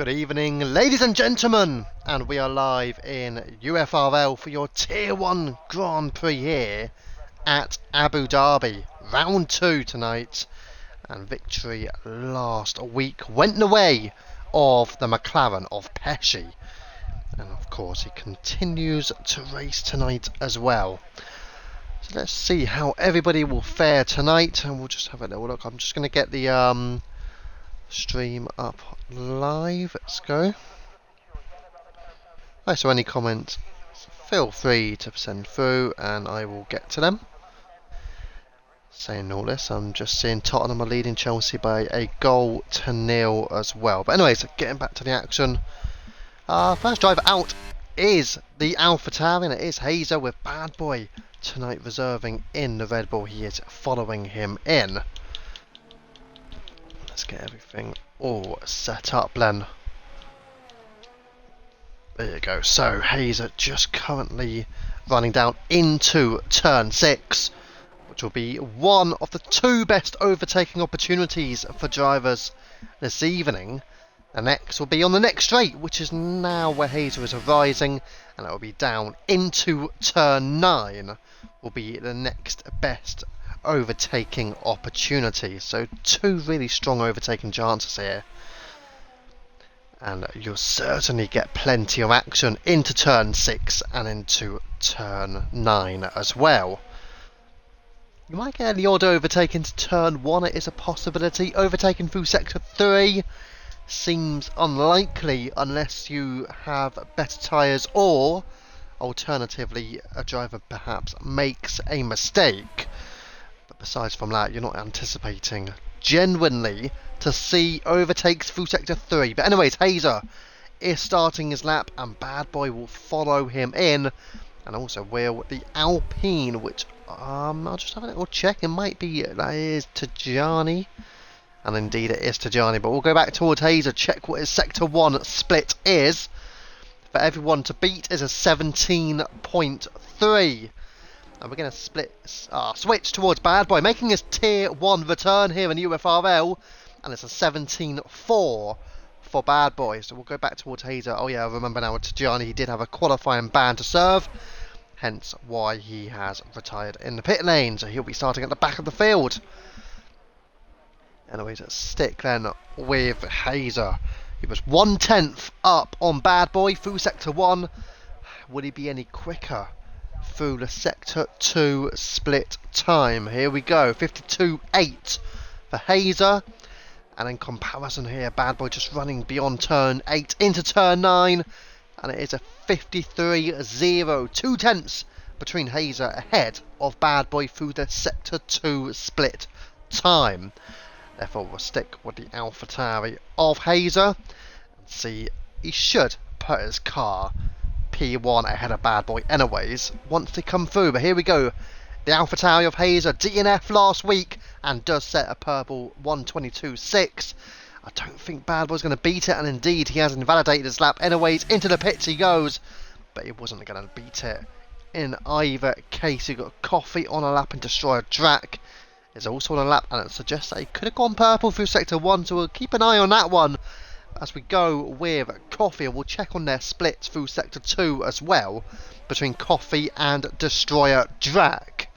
Good evening, ladies and gentlemen, and we are live in UFRL for your Tier 1 Grand Prix here at Abu Dhabi. Round 2 tonight, and victory last week went the way of the McLaren of Pesci. And of course, he continues to race tonight as well. So let's see how everybody will fare tonight, and we'll just have a little look. I'm just going to get the stream up live. Let's go. Right, so any comments, feel free to send through and I will get to them. Saying all this, I'm just seeing Tottenham are leading Chelsea by a 1-0 as well. But anyways, getting back to the action. First driver out is the AlphaTauri, and it is Hazer with Bad Boy tonight reserving in the Red Bull. He is following him in. Let's get everything all set up then. There you go. So Hazer just currently running down into turn 6, which will be one of the 2 best overtaking opportunities for drivers this evening. The next will be on the next straight, which is now where Hazer is rising, and that will be down into turn 9, will be the next best overtaking opportunity. So 2 really strong overtaking chances here, and you'll certainly get plenty of action into turn 6 and into turn 9 as well. You might get the odd overtake into turn 1, it is a possibility. Overtaking through sector 3 seems unlikely unless you have better tyres, or alternatively a driver perhaps makes a mistake. But besides from that, you're not anticipating genuinely to see overtakes through sector 3. But anyways, Hazer is starting his lap and Bad Boy will follow him in, and also will the Alpine, which I'll just have a little check. It might be, that is Tajani, and indeed it is Tajani. But we'll go back towards Hazer, check what his sector 1 split is. For everyone to beat is a 17.3. And we're going to switch towards Bad Boy, making his Tier 1 return here in UFRL. And it's a 17.4 for Bad Boy. So we'll go back towards Hazer. Oh yeah, I remember now with Tajani, he did have a qualifying ban to serve. Hence why he has retired in the pit lane. So he'll be starting at the back of the field. Anyways, let's stick then with Hazer. He was 1/10 up on Bad Boy through sector 1. Would he be any quicker through the sector 2 split time? Here we go, 52.8 for Hazer. And in comparison here, Bad Boy just running beyond turn 8 into turn 9. And it is a 53.0, 2/10 between Hazer ahead of Bad Boy through the sector 2 split time. Therefore we'll stick with the AlphaTauri of Hazer and see, he should put his car P1 ahead of Bad Boy anyways once they come through. But here we go, the AlphaTauri of Hazer, DNF last week and does set a purple 1:22.6. I don't think Bad Boy's going to beat it, and indeed he has invalidated his lap anyways. Into the pits he goes, but he wasn't going to beat it in either case. He got Coffee on a lap and Destroyer Drac is also on a lap, and it suggests that he could have gone purple through sector 1, so we'll keep an eye on that one as we go with Coffee. We'll check on their split through sector 2 as well between Coffee and Destroyer Drac.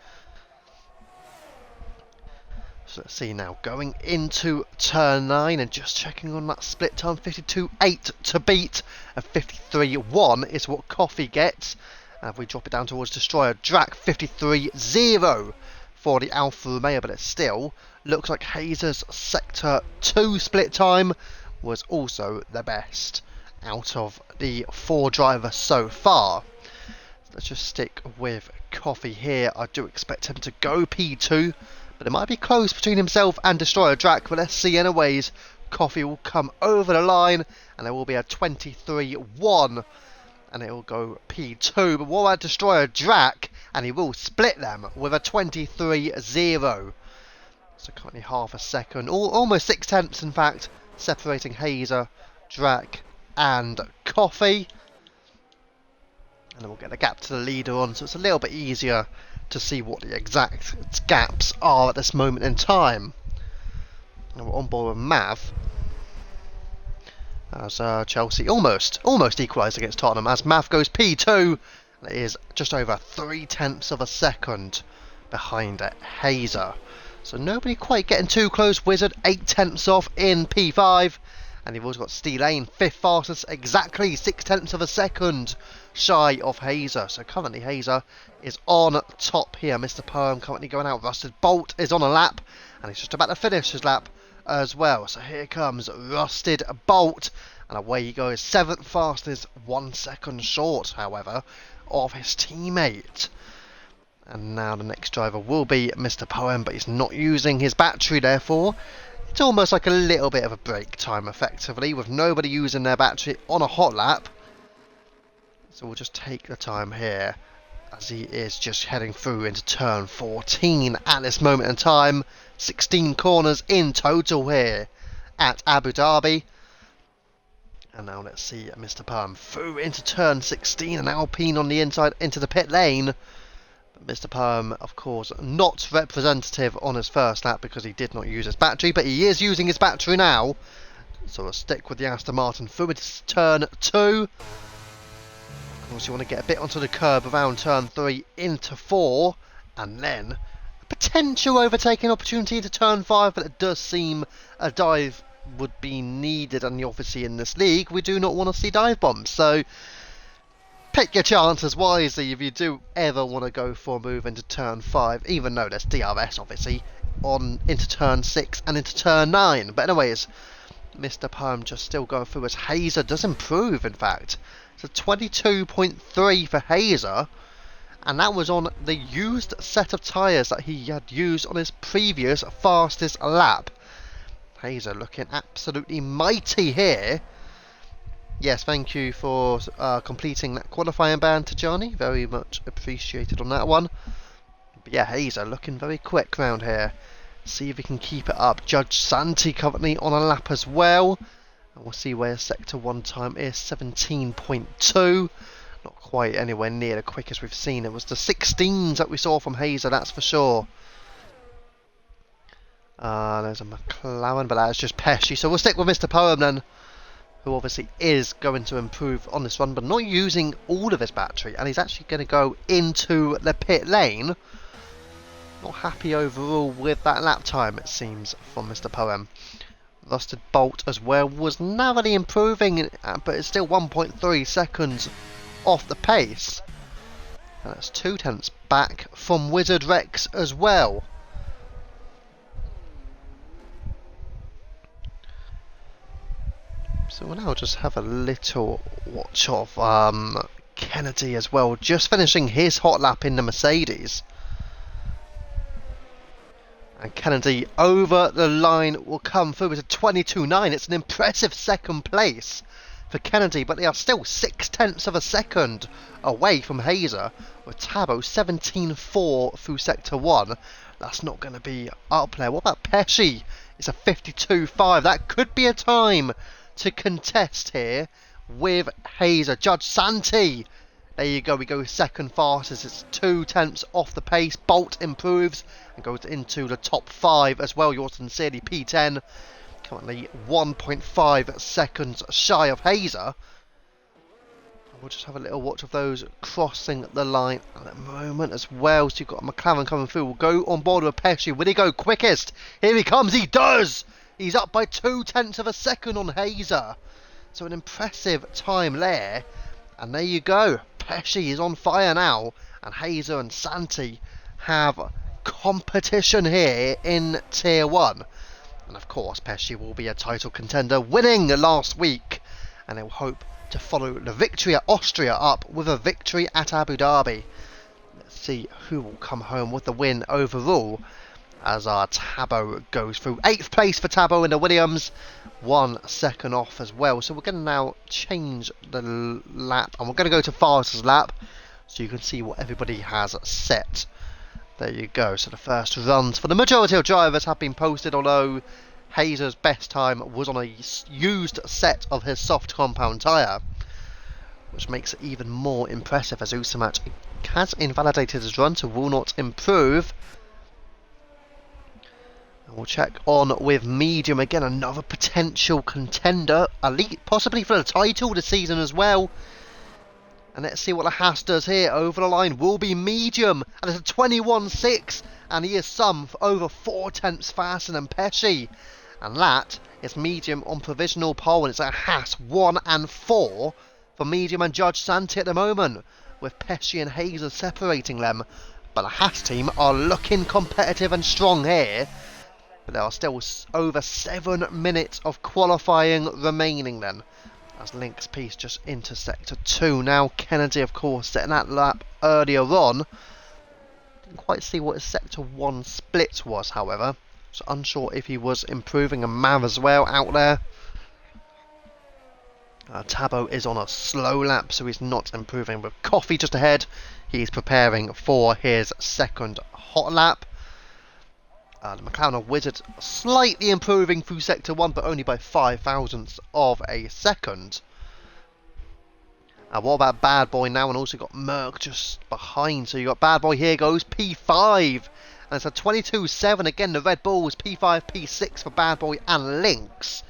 So let's see now, going into turn 9 and just checking on that split time, 52.8 to beat, and 53.1 is what Coffee gets. And if we drop it down towards Destroyer Drac, 53.0 for the Alfa Romeo, but it still looks like Hazer's sector 2 split time was also the best out of the 4 drivers so far. So let's just stick with Coffee here. I do expect him to go P2, but it might be close between himself and Destroyer Drac, but let's see anyways. Coffee will come over the line and there will be a 23.1 and it will go P2. But what about Destroyer Drac? And he will split them with a 23.0. So currently half a second, almost 6/10 in fact, separating Hazer, Drac and Coffee. And then we'll get the gap to the leader on, so it's a little bit easier to see what the exact gaps are at this moment in time. And we're on board with Mav. as Chelsea almost equalised against Tottenham, as Mav goes P2, and it is just over 0.3 of a second behind Hazer. So nobody quite getting too close. Wizard 0.8 off in P5, and you've also got Steel Lane 5th fastest, exactly 0.6 of a second shy of Hazer. So currently Hazer is on top here. Mr. Poem currently going out. Rusted Bolt is on a lap, and he's just about to finish his lap as well. So here comes Rusted Bolt, and away he goes. 7th fastest, 1 second short, however, of his teammate. And now the next driver will be Mr. Poem, but he's not using his battery, therefore it's almost like a little bit of a break time, effectively, with nobody using their battery on a hot lap. So we'll just take the time here, as he is just heading through into turn 14 at this moment in time. 16 corners in total here at Abu Dhabi. And now let's see Mr. Poem through into turn 16, and Alpine on the inside into the pit lane. Mr. Poem, of course, not representative on his first lap because he did not use his battery, but he is using his battery now. So we'll stick with the Aston Martin through into turn 2. Of course, you want to get a bit onto the curb around turn 3 into 4, and then a potential overtaking opportunity to turn 5, but it does seem a dive would be needed, and obviously in this league we do not want to see dive bombs. So pick your chances wisely if you do ever want to go for a move into turn 5, even though there's DRS obviously on into turn 6 and into turn 9. But anyways, Mr. Poem just still going through as Hazer does improve, in fact. So 22.3 for Hazer, and that was on the used set of tyres that he had used on his previous fastest lap. Hazer looking absolutely mighty here. Yes, thank you for completing that qualifying ban to Johnny. Very much appreciated on that one. But yeah, Hazer looking very quick round here. See if he can keep it up. Judge Santi currently on a lap as well. And we'll see where Sector 1 time is. 17.2. Not quite anywhere near the quickest we've seen. It was the 16s that we saw from Hazer, that's for sure. There's a McLaren, but that's just Pesci. So we'll stick with Mr. Poem then, who obviously is going to improve on this run, but not using all of his battery, and he's actually going to go into the pit lane. Not happy overall with that lap time, it seems, from Mr. Poem. Rusted Bolt as well was narrowly improving, but it's still 1.3 seconds off the pace. And that's 0.2 back from Wizard Rex as well. So we'll now just have a little watch of Kennedy as well, just finishing his hot lap in the Mercedes. And Kennedy over the line will come through with a 22.9. It's an impressive second place for Kennedy, but they are still 0.6 of a second away from Hazer, with Tabo 17.4 through Sector 1. That's not going to be up there. What about Pesci? It's a 52.5. That could be a time to contest here with Hazer. Judge Santi, there you go, we go second fastest. It's 0.2 off the pace. Bolt improves and goes into the top 5 as well. Yours sincerely P10, currently 1.5 seconds shy of Hazer. We'll just have a little watch of those crossing the line at the moment as well. So you've got a McLaren coming through. We'll go on board with Pesci. Will he go quickest? Here he comes, he does! He's up by 0.2 of a second on Hazer. So an impressive time there. And there you go. Pesci is on fire now. And Hazer and Santi have competition here in Tier 1. And of course, Pesci will be a title contender, winning last week. And he'll hope to follow the victory at Austria up with a victory at Abu Dhabi. Let's see who will come home with the win overall, as our Tabo goes through. 8th place for Tabo in the Williams, 1 second off as well. So we're going to now change the lap, and we're going to go to fastest lap, so you can see what everybody has set. There you go. So the first runs for the majority of drivers have been posted, although Hazer's best time was on a used set of his soft compound tyre, which makes it even more impressive, as Usamat has invalidated his run, so will not improve. We'll check on with medium again, another potential contender, elite, possibly for the title this season as well. And let's see what the Haas does here. Over the line will be medium, and it's a 21.6, and he is some for over 4/10 faster than Pesci. And that is medium on provisional pole, and it's a Haas 1 and 4 for medium and Judge Santi at the moment, with Pesci and Hazer separating them. But the Haas team are looking competitive and strong here. But there are still over 7 minutes of qualifying remaining then. As Link's piece just into Sector 2 now. Kennedy, of course, setting that lap earlier on. Didn't quite see what his Sector 1 split was, however. So unsure if he was improving, and Mav as well out there. Tabo is on a slow lap, so he's not improving. With Coffee just ahead, he's preparing for his second hot lap. The McLaren Wizard slightly improving through Sector 1, but only by 0.005 of a second. What about Bad Boy now? And also got Merc just behind. So you got Bad Boy, here goes P5. And it's a 22.7. Again, the Red Bulls, P5, P6 for Bad Boy and Lynx.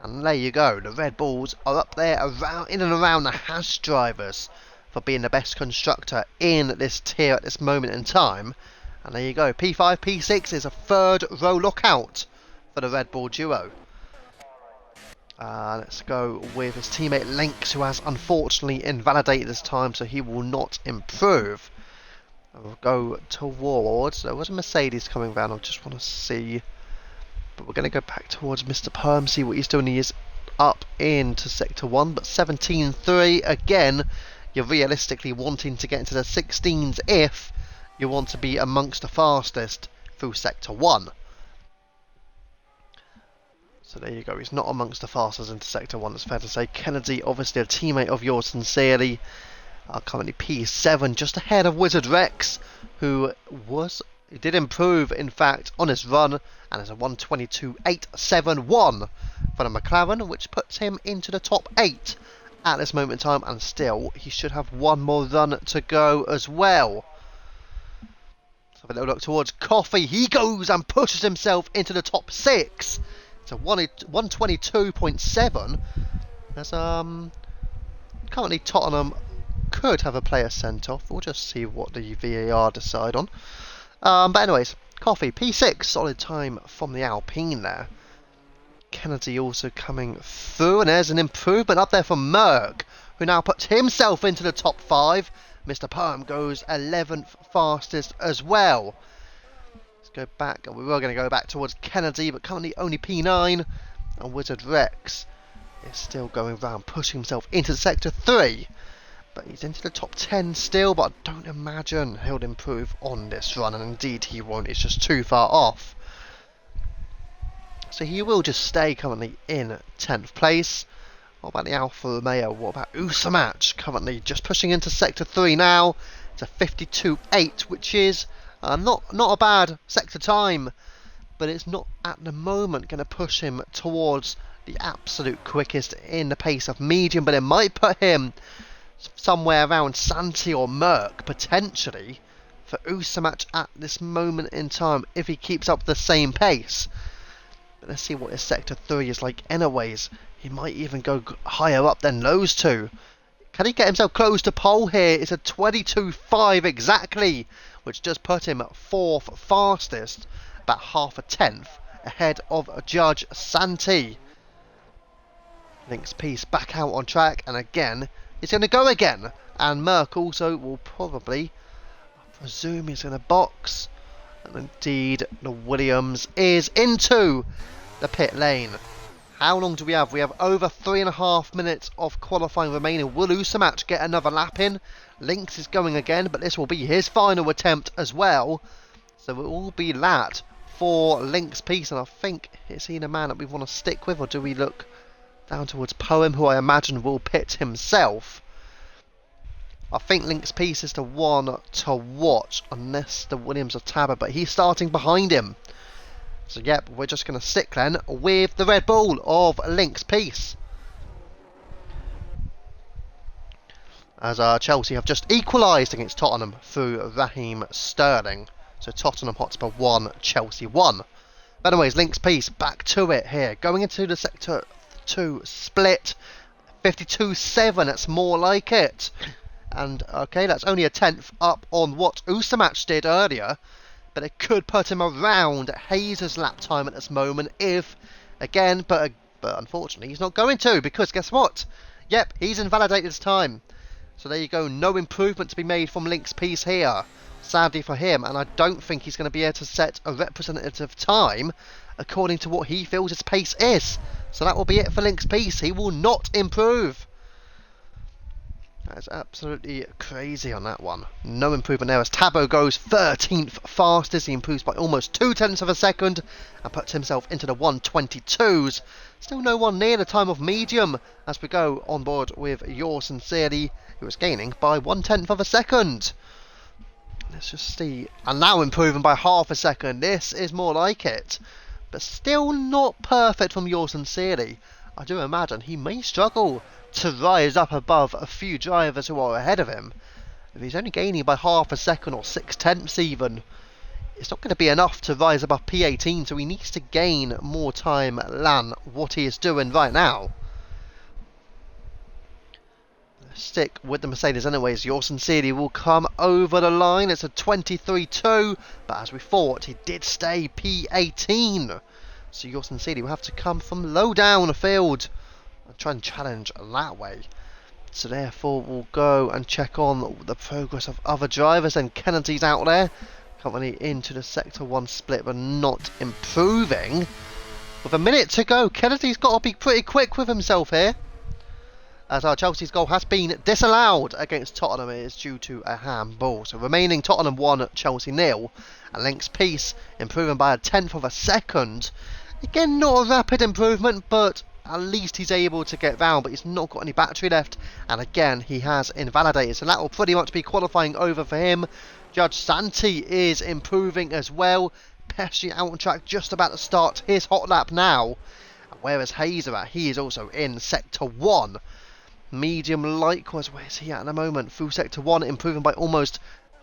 And there you go. The Red Bulls are up there around, in and around the Haas drivers for being the best constructor in this tier at this moment in time. And there you go, P5, P6 is a third row lookout for the Red Bull duo. Let's go with his teammate Lynx, who has unfortunately invalidated this time, so he will not improve. We'll go towards, there was a Mercedes coming round, I just want to see. But we're going to go back towards Mr. Perm, see what he's doing. He is up into Sector 1, but 17.3, again, you're realistically wanting to get into the 16s if you want to be amongst the fastest through Sector 1. So there you go, he's not amongst the fastest into Sector 1, it's fair to say. Kennedy, obviously a teammate of yours sincerely, currently P7, just ahead of Wizard Rex, who did improve, in fact, on his run, and it's a 1:22.871 for the McLaren, which puts him into the top 8 at this moment in time, and still, he should have one more run to go as well. Have a little look towards Coffee. He goes and pushes himself into the top 6. It's a 1:22.7. As currently Tottenham could have a player sent off. We'll just see what the VAR decide on. But anyways, Coffee P6, solid time from the Alpine there. Kennedy also coming through, and there's an improvement up there from Merck, who now puts himself into the top 5. Mr. Perm goes 11th fastest as well. Let's go back. We were going to go back towards Kennedy, but currently only P9. And Wizard Rex is still going round, pushing himself into Sector 3. But he's into the top 10 still, but I don't imagine he'll improve on this run. And indeed he won't, it's just too far off. So he will just stay currently in 10th place. What about the Alfa Romeo? What about Usamatch? Currently just pushing into Sector 3 now. It's a 52.8, which is not a bad sector time. But it's not at the moment going to push him towards the absolute quickest in the pace of medium. But it might put him somewhere around Santi or Merck, potentially, for Usamatch at this moment in time, if he keeps up the same pace. But let's see what his Sector 3 is like anyways. He might even go higher up than those two. Can he get himself close to pole here? It's a 22.5 exactly, which just put him 4th fastest, about half a tenth ahead of Judge Santi. Link's piece back out on track, and again, it's going to go again. And Merck also will probably, I presume he's going to box. And indeed, the Williams is into the pit lane. How long do we have? We have over 3.5 minutes of qualifying remaining. Will Usamatch get another lap in? Lynx is going again, but this will be his final attempt as well. So it will be that for Lynx piece, and I think, is he the man that we want to stick with, or do we look down towards Poem, who I imagine will pit himself? I think Lynx piece is the one to watch, unless the Williams of Tabber, but he's starting behind him. So yep, we're just going to stick then with the Red Bull of Lynx piece. As Chelsea have just equalised against Tottenham through Raheem Sterling. So Tottenham Hotspur 1, Chelsea 1. But anyways, Link's piece, back to it here. Going into the Sector 2 split. 52.7, that's more like it. And, okay, that's only a tenth up on what Usamach did earlier. But it could put him around Hazer's lap time at this moment if, again, but unfortunately he's not going to, because guess what? Yep, he's invalidated his time. So there you go, no improvement to be made from Link's piece here. Sadly for him, and I don't think he's going to be able to set a representative time according to what he feels his pace is. So that will be it for Link's piece. He will not improve. That is absolutely crazy on that one. No improvement there as Tabo goes 13th fastest. He improves by almost 0.2 of a second and puts himself into the 122s. Still no one near the time of medium as we go on board with Yours Sincerely, who is gaining by 1/10 of a second. Let's just see. And now improving by half a second. This is more like it. But still not perfect from Yours Sincerely. I do imagine he may struggle to rise up above a few drivers who are ahead of him. If he's only gaining by half a second or 0.6 even, it's not going to be enough to rise above P18, so he needs to gain more time than what he is doing right now. Stick with the Mercedes anyways. Yours Sincerely will come over the line. It's a 23.2, but as we thought, he did stay P18. So Yours Sincerely will have to come from low down the field and try and challenge that way. So therefore we'll go and check on the progress of other drivers. And Kennedy's out there, currently into the Sector 1 split, but not improving. With a minute to go, Kennedy's got to be pretty quick with himself here, as our Chelsea's goal has been disallowed against Tottenham. It is due to a handball. So remaining Tottenham 1, Chelsea 0. And Link's piece improving by 1/10 of a second. Again, not a rapid improvement, but at least he's able to get round, but he's not got any battery left. And again, he has invalidated. So that will pretty much be qualifying over for him. Judge Santi is improving as well. Pesci out on track, just about to start his hot lap now. Whereas Hazer at, he is also in Sector 1. Medium likewise, where's he at the moment? Through Sector 1, improving by almost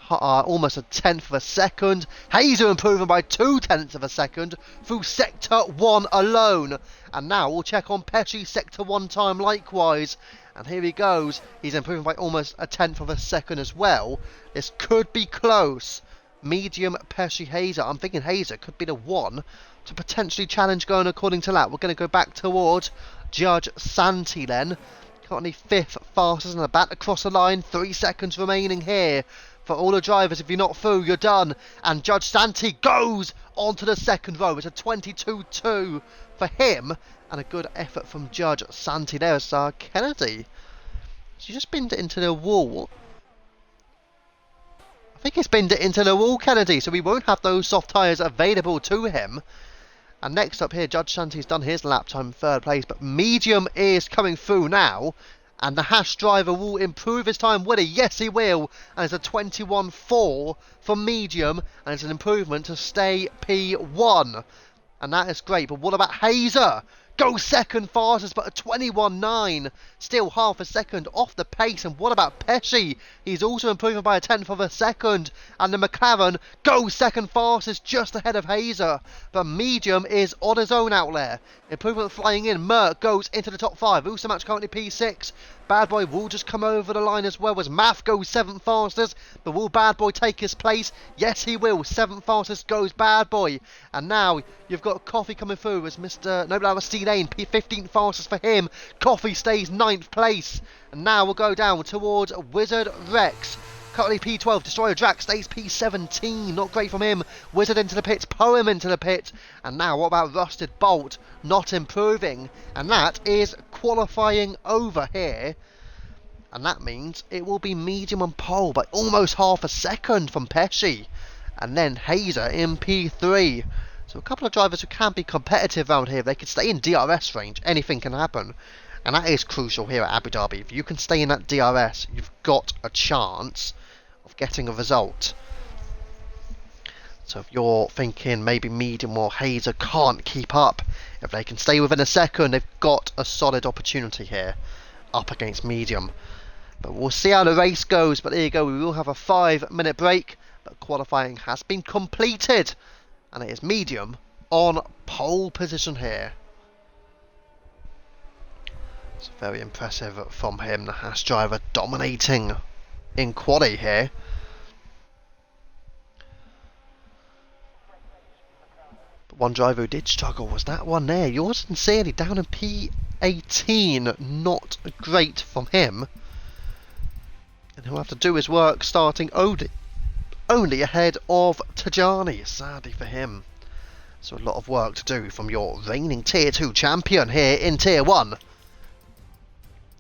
1/10 of a second. Hazer improving by 0.2 of a second through Sector 1 alone. And now we'll check on Pesci's Sector 1 time likewise. And here he goes. He's improving by almost 1/10 of a second as well. This could be close. Medium, Pesci, Hazer. I'm thinking Hazer could be the one to potentially challenge going according to that. We're going to go back towards Judge Santi then. Currently 5th fastest and about to cross the line. 3 seconds remaining here for all the drivers. If you're not through, you're done. And Judge Santi goes onto the second row. It's a 22.2 for him. And a good effort from Judge Santi. There's Kennedy. She just binned it into the wall. I think he's binned it into the wall, Kennedy. So we won't have those soft tyres available to him. And next up here, Judge Santi's done his lap time 3rd place, but medium is coming through now. And the Hash driver will improve his time, will he? Yes, he will. And it's a 21.4 for medium, and it's an improvement to stay P1. And that is great. But what about Hazer? Goes 2nd fastest, but a 21.9. Still half a second off the pace. And what about Pesci? He's also improving by 1/10 of a second. And the McLaren goes 2nd fastest, just ahead of Hazer. But medium is on his own out there. Improvement flying in. Merck goes into the top 5. Usamach currently P6. Bad Boy will just come over the line as well as Math goes 7th fastest. But will Bad Boy take his place? Yes, he will. 7th fastest goes Bad Boy. And now you've got Coffee coming through as that was Steve Lane, P15 fastest for him. Coffee stays 9th place. And now we'll go down towards Wizard Rex. Currently P12, Destroyer Drax stays P17. Not great from him. Wizard into the pits, Poem into the pit. And now what about Rusted Bolt? Not improving. And that is qualifying over here. And that means it will be medium and pole by almost half a second from Pesci. And then Hazer in P3. So a couple of drivers who can be competitive around here. They could stay in DRS range. Anything can happen. And that is crucial here at Abu Dhabi. If you can stay in that DRS, you've got a chance of getting a result. So if you're thinking maybe medium or Hazer can't keep up, if they can stay within a second, they've got a solid opportunity here up against medium. But we'll see how the race goes. But there you go, we will have a 5-minute break. But qualifying has been completed. And it is medium on pole position here. It's very impressive from him, the Haas driver, dominating in quali here. But one driver who did struggle was that one there. Yours sincerely down in P18. Not great from him. And he'll have to do his work starting only ahead of Tajani, sadly for him. So a lot of work to do from your reigning Tier 2 champion here in Tier 1.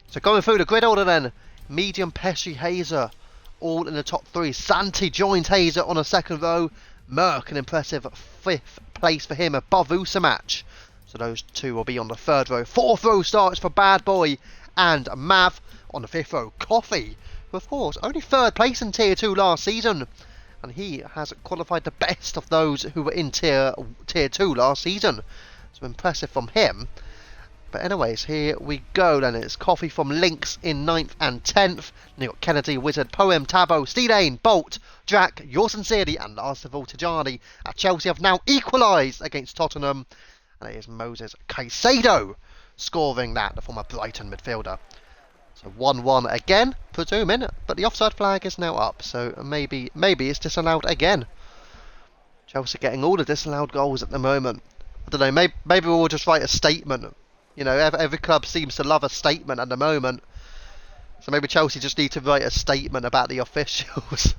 So going through the grid order then, Medium, Pesci, Hazer, all in the top 3. Santi joins Hazer on a second row. Merck, an impressive 5th place for him above Usamatch. So those two will be on the 3rd row. 4th row starts for Bad Boy and Mav on the 5th row. Coffee, who of course only 3rd place in Tier 2 last season. And he has qualified the best of those who were in Tier 2 last season. So impressive from him. But anyways, here we go then. It's Coffee from Lynx in 9th and 10th. And you've got Kennedy, Wizard, Poem, Tabo, Steelane, Bolt, Drac, Yours Sincerely, and last of all Tajani at Chelsea have now equalised against Tottenham. And it is Moses Caicedo scoring that, the former Brighton midfielder. So 1-1 again, presuming, but the offside flag is now up, so maybe it's disallowed again. Chelsea getting all the disallowed goals at the moment. I don't know, maybe we'll just write a statement. You know, every club seems to love a statement at the moment. So maybe Chelsea just need to write a statement about the officials.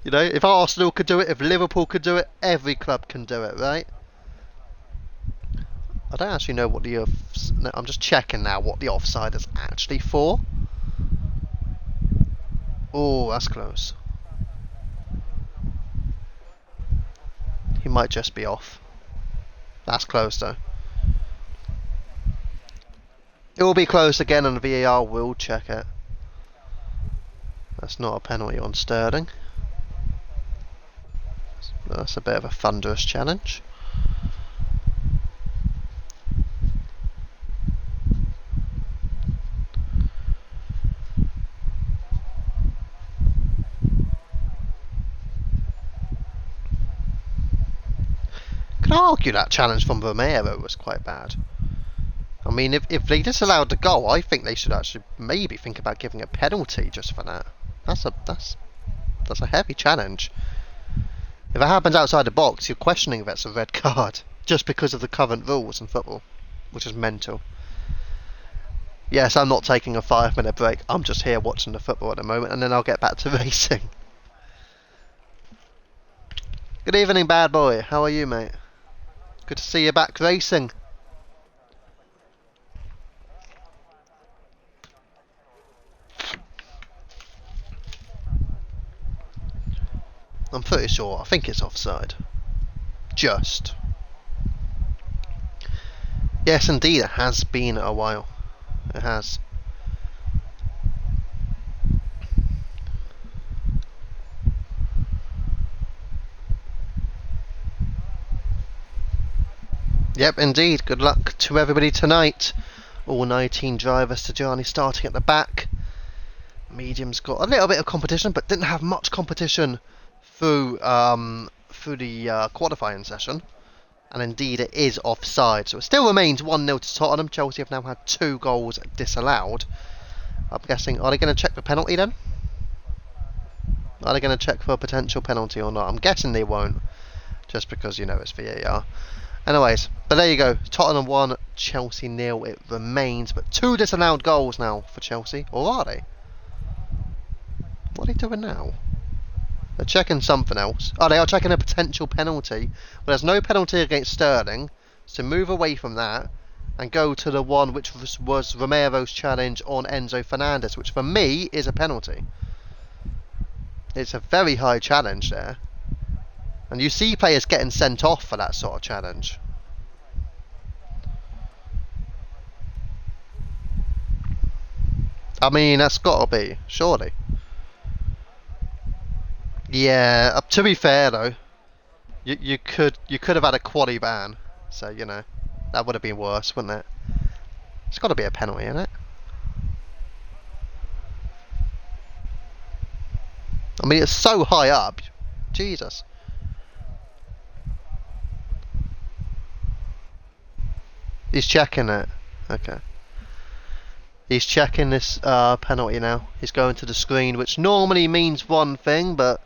You know, if Arsenal could do it, if Liverpool could do it, every club can do it, right? I don't actually know what the... No, I'm just checking now what the offside is actually for. Oh, that's close. He might just be off. That's close though. It will be close again and the VAR will check it. That's not a penalty on Sterling. That's a bit of a thunderous challenge. Can I argue that challenge from Romero was quite bad? I mean, if they disallowed the goal, I think they should actually maybe think about giving a penalty just for that. That's a heavy challenge. If it happens outside the box, you're questioning if it's a red card just because of the current rules in football, which is mental. Yes, I'm not taking a 5-minute break. I'm just here watching the football at the moment, and then I'll get back to racing. Good evening, Bad Boy. How are you, mate? Good to see you back racing. I'm pretty sure. I think it's offside. Just. Yes, indeed, it has been a while. It has. Yep, indeed. Good luck to everybody tonight. All 19 drivers. Tajani starting at the back. Medium's got a little bit of competition, but didn't have much competition through the qualifying session. And indeed, it is offside. So it still remains 1-0 to Tottenham. Chelsea have now had 2 goals disallowed. I'm guessing, are they going to check the penalty then? Are they going to check for a potential penalty or not? I'm guessing they won't. Just because, you know, it's VAR. Anyways, but there you go. Tottenham 1, Chelsea 0 it remains. But 2 disallowed goals now for Chelsea. Or are they? What are they doing now? They're checking something else. Oh, they are checking a potential penalty. Well, there's no penalty against Sterling. So move away from that. And go to the one which was Romero's challenge on Enzo Fernandez. Which for me is a penalty. It's a very high challenge there. And you see players getting sent off for that sort of challenge. I mean, that's got to be, surely. Yeah, to be fair though, you could have had a quaddy ban, so you know that would have been worse, wouldn't it? It's got to be a penalty, isn't it? I mean, it's so high up, Jesus. He's checking it. Okay. He's checking this penalty now. He's going to the screen, which normally means one thing, but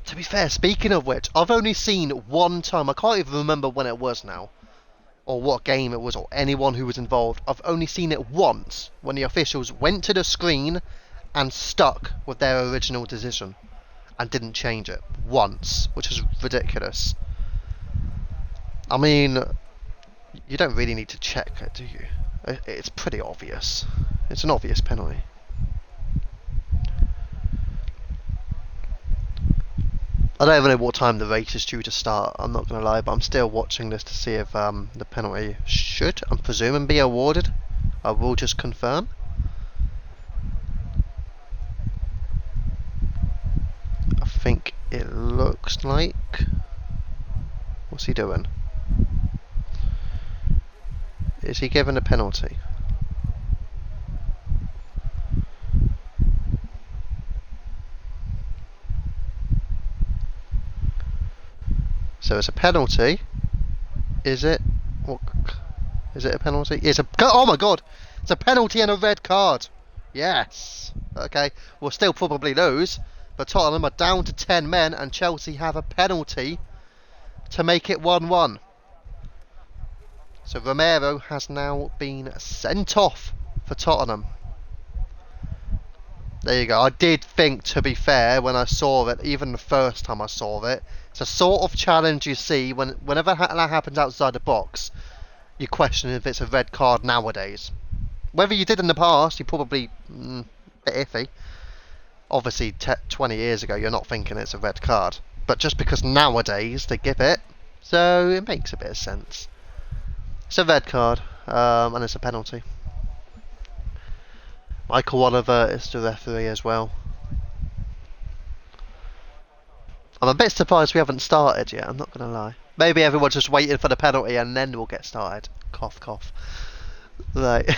to be fair, speaking of which, I've only seen one time. I can't even remember when it was now, or what game it was, or anyone who was involved. I've only seen it once when the officials went to the screen and stuck with their original decision and didn't change it once, which is ridiculous. I mean, you don't really need to check it, do you? It's pretty obvious. It's an obvious penalty. I don't even know what time the race is due to start, I'm not going to lie, but I'm still watching this to see if the penalty should, I'm presuming, be awarded. I will just confirm. I think it looks like... What's he doing? Is he given a penalty? So it's a penalty. Is it? What? Is it a penalty? It's a... Oh my god! It's a penalty and a red card. Yes. Okay. We'll still probably lose, but Tottenham are down to 10 men and Chelsea have a penalty to make it 1-1. So Romero has now been sent off for Tottenham. There you go. I did think, to be fair, when I saw it, even the first time I saw it, it's a sort of challenge you see whenever that happens outside the box. You question if it's a red card nowadays. Whether you did in the past, you probably a bit iffy. Obviously, 20 years ago, you're not thinking it's a red card. But just because nowadays they give it, so it makes a bit of sense. It's a red card, and it's a penalty. Michael Oliver is the referee as well. I'm a bit surprised we haven't started yet, I'm not going to lie. Maybe everyone's just waiting for the penalty and then we'll get started. Cough, cough. Right.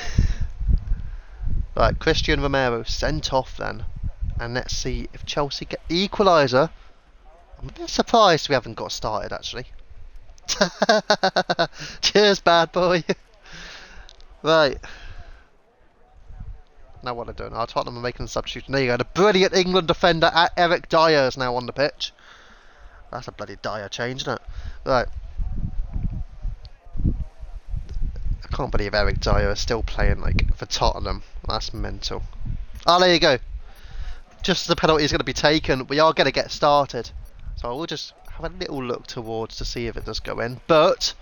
Right, Christian Romero sent off then. And let's see if Chelsea get the equaliser. I'm a bit surprised we haven't got started actually. Cheers, bad boy. Right. Now what they're doing? Tottenham are making a substitution. There you go. The brilliant England defender Eric Dyer is now on the pitch. That's a bloody Dyer change, isn't it? Right. I can't believe Eric Dyer is still playing like for Tottenham. That's mental. Oh, there you go. Just as the penalty is going to be taken, we are going to get started. So we'll just have a little look towards to see if it does go in. But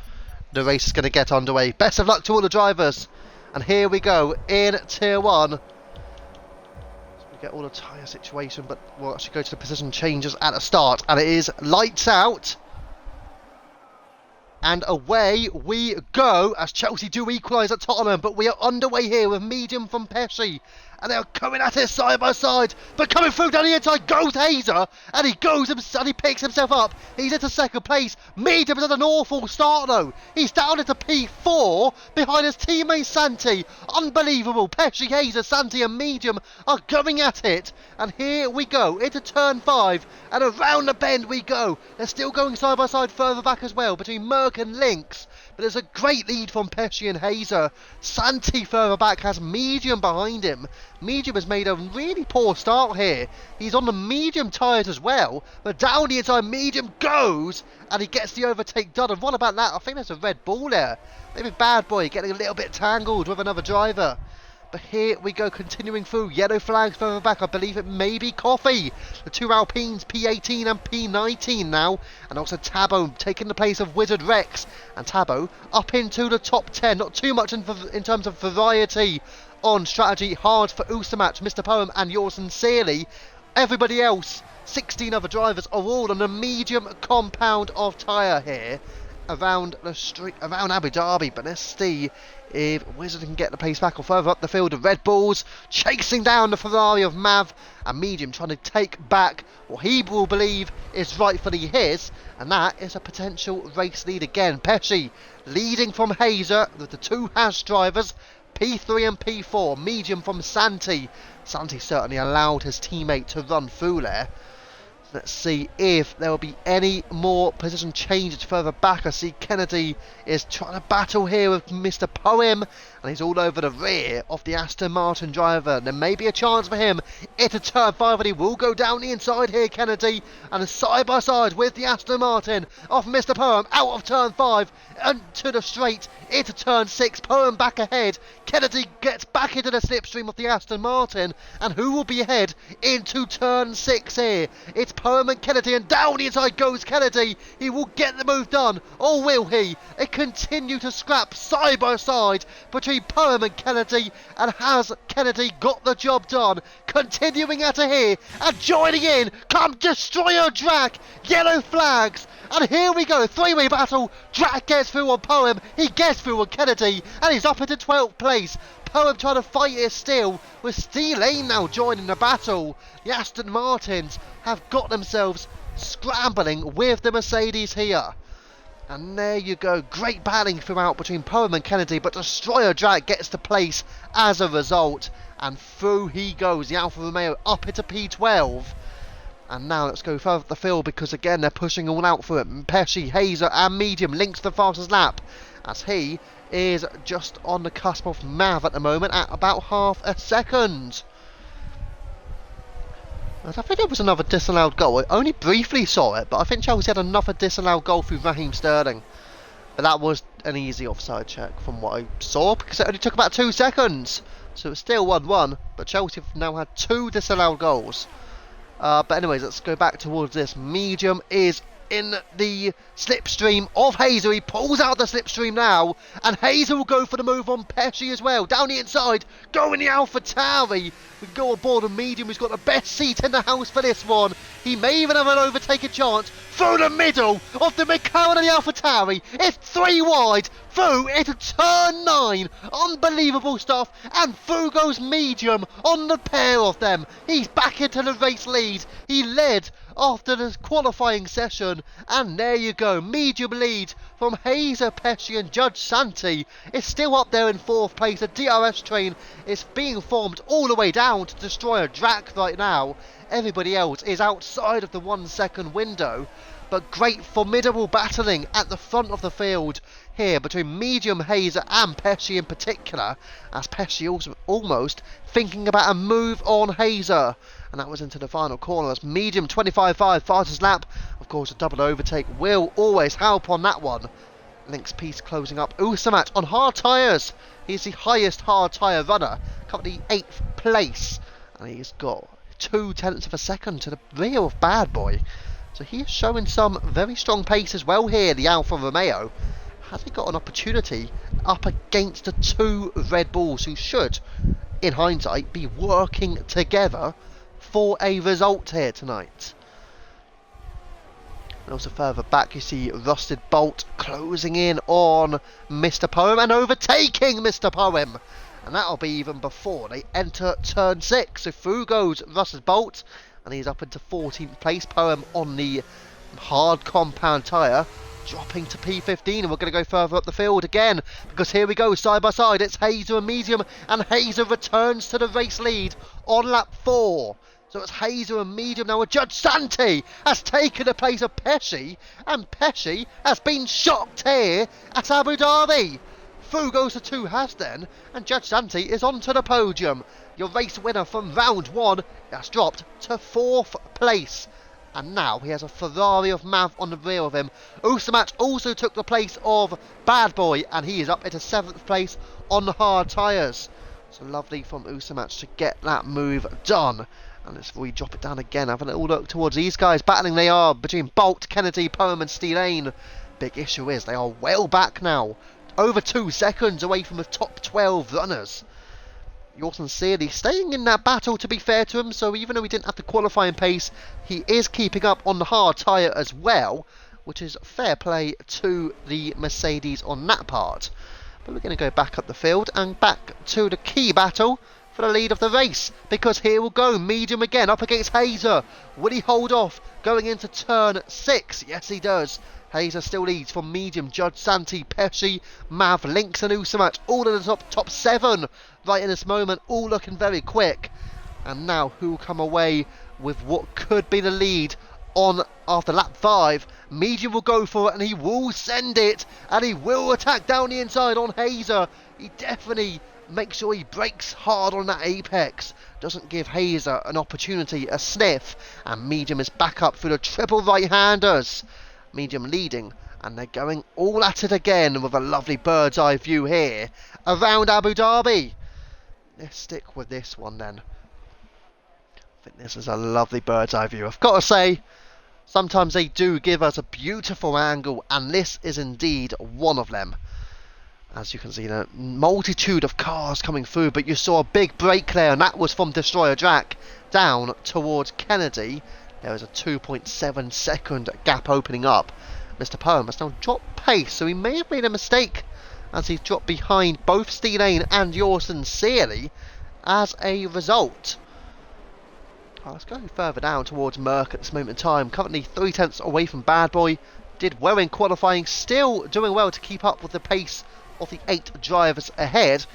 the race is going to get underway. Best of luck to all the drivers. And here we go in Tier 1. So we get all the tyre situation, but we'll actually go to the position changes at the start. And it is lights out. And away we go as Chelsea do equalise at Tottenham. But we are underway here with medium from Pesci. And they are coming at it side by side. But coming through down the inside goes Hazer. And he goes and he picks himself up. He's into second place. Medium has had an awful start though. He's down into P4 behind his teammate Santi. Unbelievable. Pesci, Hazer, Santi and Medium are going at it. And here we go into turn 5. And around the bend we go. They're still going side by side further back as well between Merck and Lynx. But there's a great lead from Pesci and Hazer. Santi further back has Medium behind him. Medium has made a really poor start here. He's on the medium tyres as well. But down the inside, Medium goes. And he gets the overtake done. And what about that? I think there's a red ball there. Maybe Bad Boy getting a little bit tangled with another driver. But here we go, continuing through. Yellow flags further back. I believe it may be Coffee. The two Alpines, P18 and P19 now. And also Tabo taking the place of Wizard Rex. And Tabo up into the top 10. Not too much in terms of variety on strategy. Hard for Usamatch, Mr. Poem and yours sincerely. Everybody else, 16 other drivers, are all on a medium compound of tyre here. Around the street, around Abu Dhabi. But let's see if Wizard can get the pace back or further up the field. The Red Bulls chasing down the Ferrari of Mav and Medium, trying to take back what he will believe is rightfully his, and that is a potential race lead again. Pesci leading from Hazer with the two Haas drivers, P3 and P4. Medium from Santi. Santi certainly allowed his teammate to run through there. Let's see if there will be any more position changes further back. I see Kennedy is trying to battle here with Mr. Poem, and he's all over the rear of the Aston Martin driver. There may be a chance for him into turn 5, and he will go down the inside here, Kennedy, and side by side with the Aston Martin of Mr. Poem out of turn 5 into the straight into turn 6. Poem back ahead. Kennedy gets back into the slipstream of the Aston Martin, and who will be ahead into turn 6 here? It's Poem and Kennedy, and down the inside goes Kennedy. He will get the move done, or will he? It continue to scrap side by side between Poem and Kennedy, and has Kennedy got the job done? Continuing out of here and joining in come Destroyer Drag, yellow flags, and here we go, three-way battle. Drag gets through on Poem, he gets through on Kennedy, and he's up into 12th place. Poem trying to fight it still, with Steel Lane now joining the battle. The Aston Martins have got themselves scrambling with the Mercedes here. And there you go, great battling throughout between Poem and Kennedy, but Destroyer Drag gets the place as a result. And through he goes, the Alfa Romeo up into P12. And now let's go further up the field, because again they're pushing all out for it. Pesci, Hazer and Medium links the fastest lap, as he is just on the cusp of Mav at the moment at about half a second. I think there was another disallowed goal. I only briefly saw it, but I think Chelsea had another disallowed goal through Raheem Sterling. But that was an easy offside check from what I saw, because it only took about 2 seconds. So it's still 1-1, but Chelsea have now had 2 disallowed goals. But anyways, let's go back towards this. Medium is in the slipstream of Hazer. He pulls out the slipstream now, and Hazer will go for the move on Pesci as well. Down the inside, going the AlphaTauri. We go aboard a Medium who's got the best seat in the house for this one. He may even have an overtaking chance through the middle of the McLaren and the AlphaTauri. It's 3 wide, through into turn 9. Unbelievable stuff, and through goes Medium on the pair of them. He's back into the race lead. He led after the qualifying session, and there you go, Medium lead from Hazer, Pesci and Judge Santi. It's still up there in 4th place. The DRS train is being formed all the way down to Destroyer Drag right now. Everybody else is outside of the 1 second window, but great formidable battling at the front of the field here between Medium, Hazer and Pesci in particular, as Pesci also almost thinking about a move on Hazer. And that was into the final corner as Medium 25.5 fastest lap. Of course, a double overtake will always help on that one. Link's piece closing up. Usamat on hard tyres. He's the highest hard tyre runner, currently 8th place, and he's got 0.2 of a second to the rear of Bad Boy. So he is showing some very strong pace as well here, the Alfa Romeo. Has he got an opportunity up against the 2 Red Bulls who should, in hindsight, be working together for a result here tonight? And also further back you see Rusted Bolt closing in on Mr. Poem and overtaking Mr. Poem. And that'll be even before they enter turn 6. So through goes Rusted Bolt, and he's up into 14th place. Poem on the hard compound tyre, dropping to P15, and we're going to go further up the field again, because here we go, side by side, it's Hazer and Medium, and Hazer returns to the race lead on lap 4. So it's Hazer and Medium now, and Judge Santi has taken the place of Pesci, and Pesci has been shocked here at Abu Dhabi. Through goes the 2 Hasden, and Judge Santi is onto the podium. Your race winner from round 1 has dropped to 4th place. And now he has a Ferrari of Mav on the rear of him. Usamat also took the place of Bad Boy, and he is up into 7th place on the hard tyres. So lovely from Usamat to get that move done. And let's really drop it down again. Have a little look towards these guys. Battling they are between Bolt, Kennedy, Poem and Steelane. Big issue is they are well back now. Over 2 seconds away from the top 12 runners. You're sincerely staying in that battle, to be fair to him, so even though he didn't have the qualifying pace, he is keeping up on the hard tyre as well, which is fair play to the Mercedes on that part. But we're going to go back up the field and back to the key battle for the lead of the race, because here will go Medium again up against Hazer. Will he hold off going into turn 6? Yes, he does. Hazer still leads from Medium, Judge Santi, Pesci, Mav, Links and Usamat, all in the top 7 right in this moment, all looking very quick. And now who will come away with what could be the lead on after lap 5. Medium will go for it and he will send it, and he will attack down the inside on Hazer. He definitely makes sure he brakes hard on that apex, doesn't give Hazer an opportunity, a sniff, and Medium is back up through the triple right-handers. Medium leading, and they're going all at it again with a lovely bird's eye view here around Abu Dhabi. Let's stick with this one then. I think this is a lovely bird's eye view. I've got to say, sometimes they do give us a beautiful angle, and this is indeed one of them. As you can see, a multitude of cars coming through, but you saw a big break there, and that was from Destroyer Drac down towards Kennedy. There is a 2.7 second gap opening up. Mr. Poem has now dropped pace, so he may have made a mistake as he's dropped behind both Steelane and Yorson Searley as a result. Let's go further down towards Merck at this moment in time. Currently 3/10 away from Bad Boy. Did well in qualifying, still doing well to keep up with the pace of the 8 drivers ahead.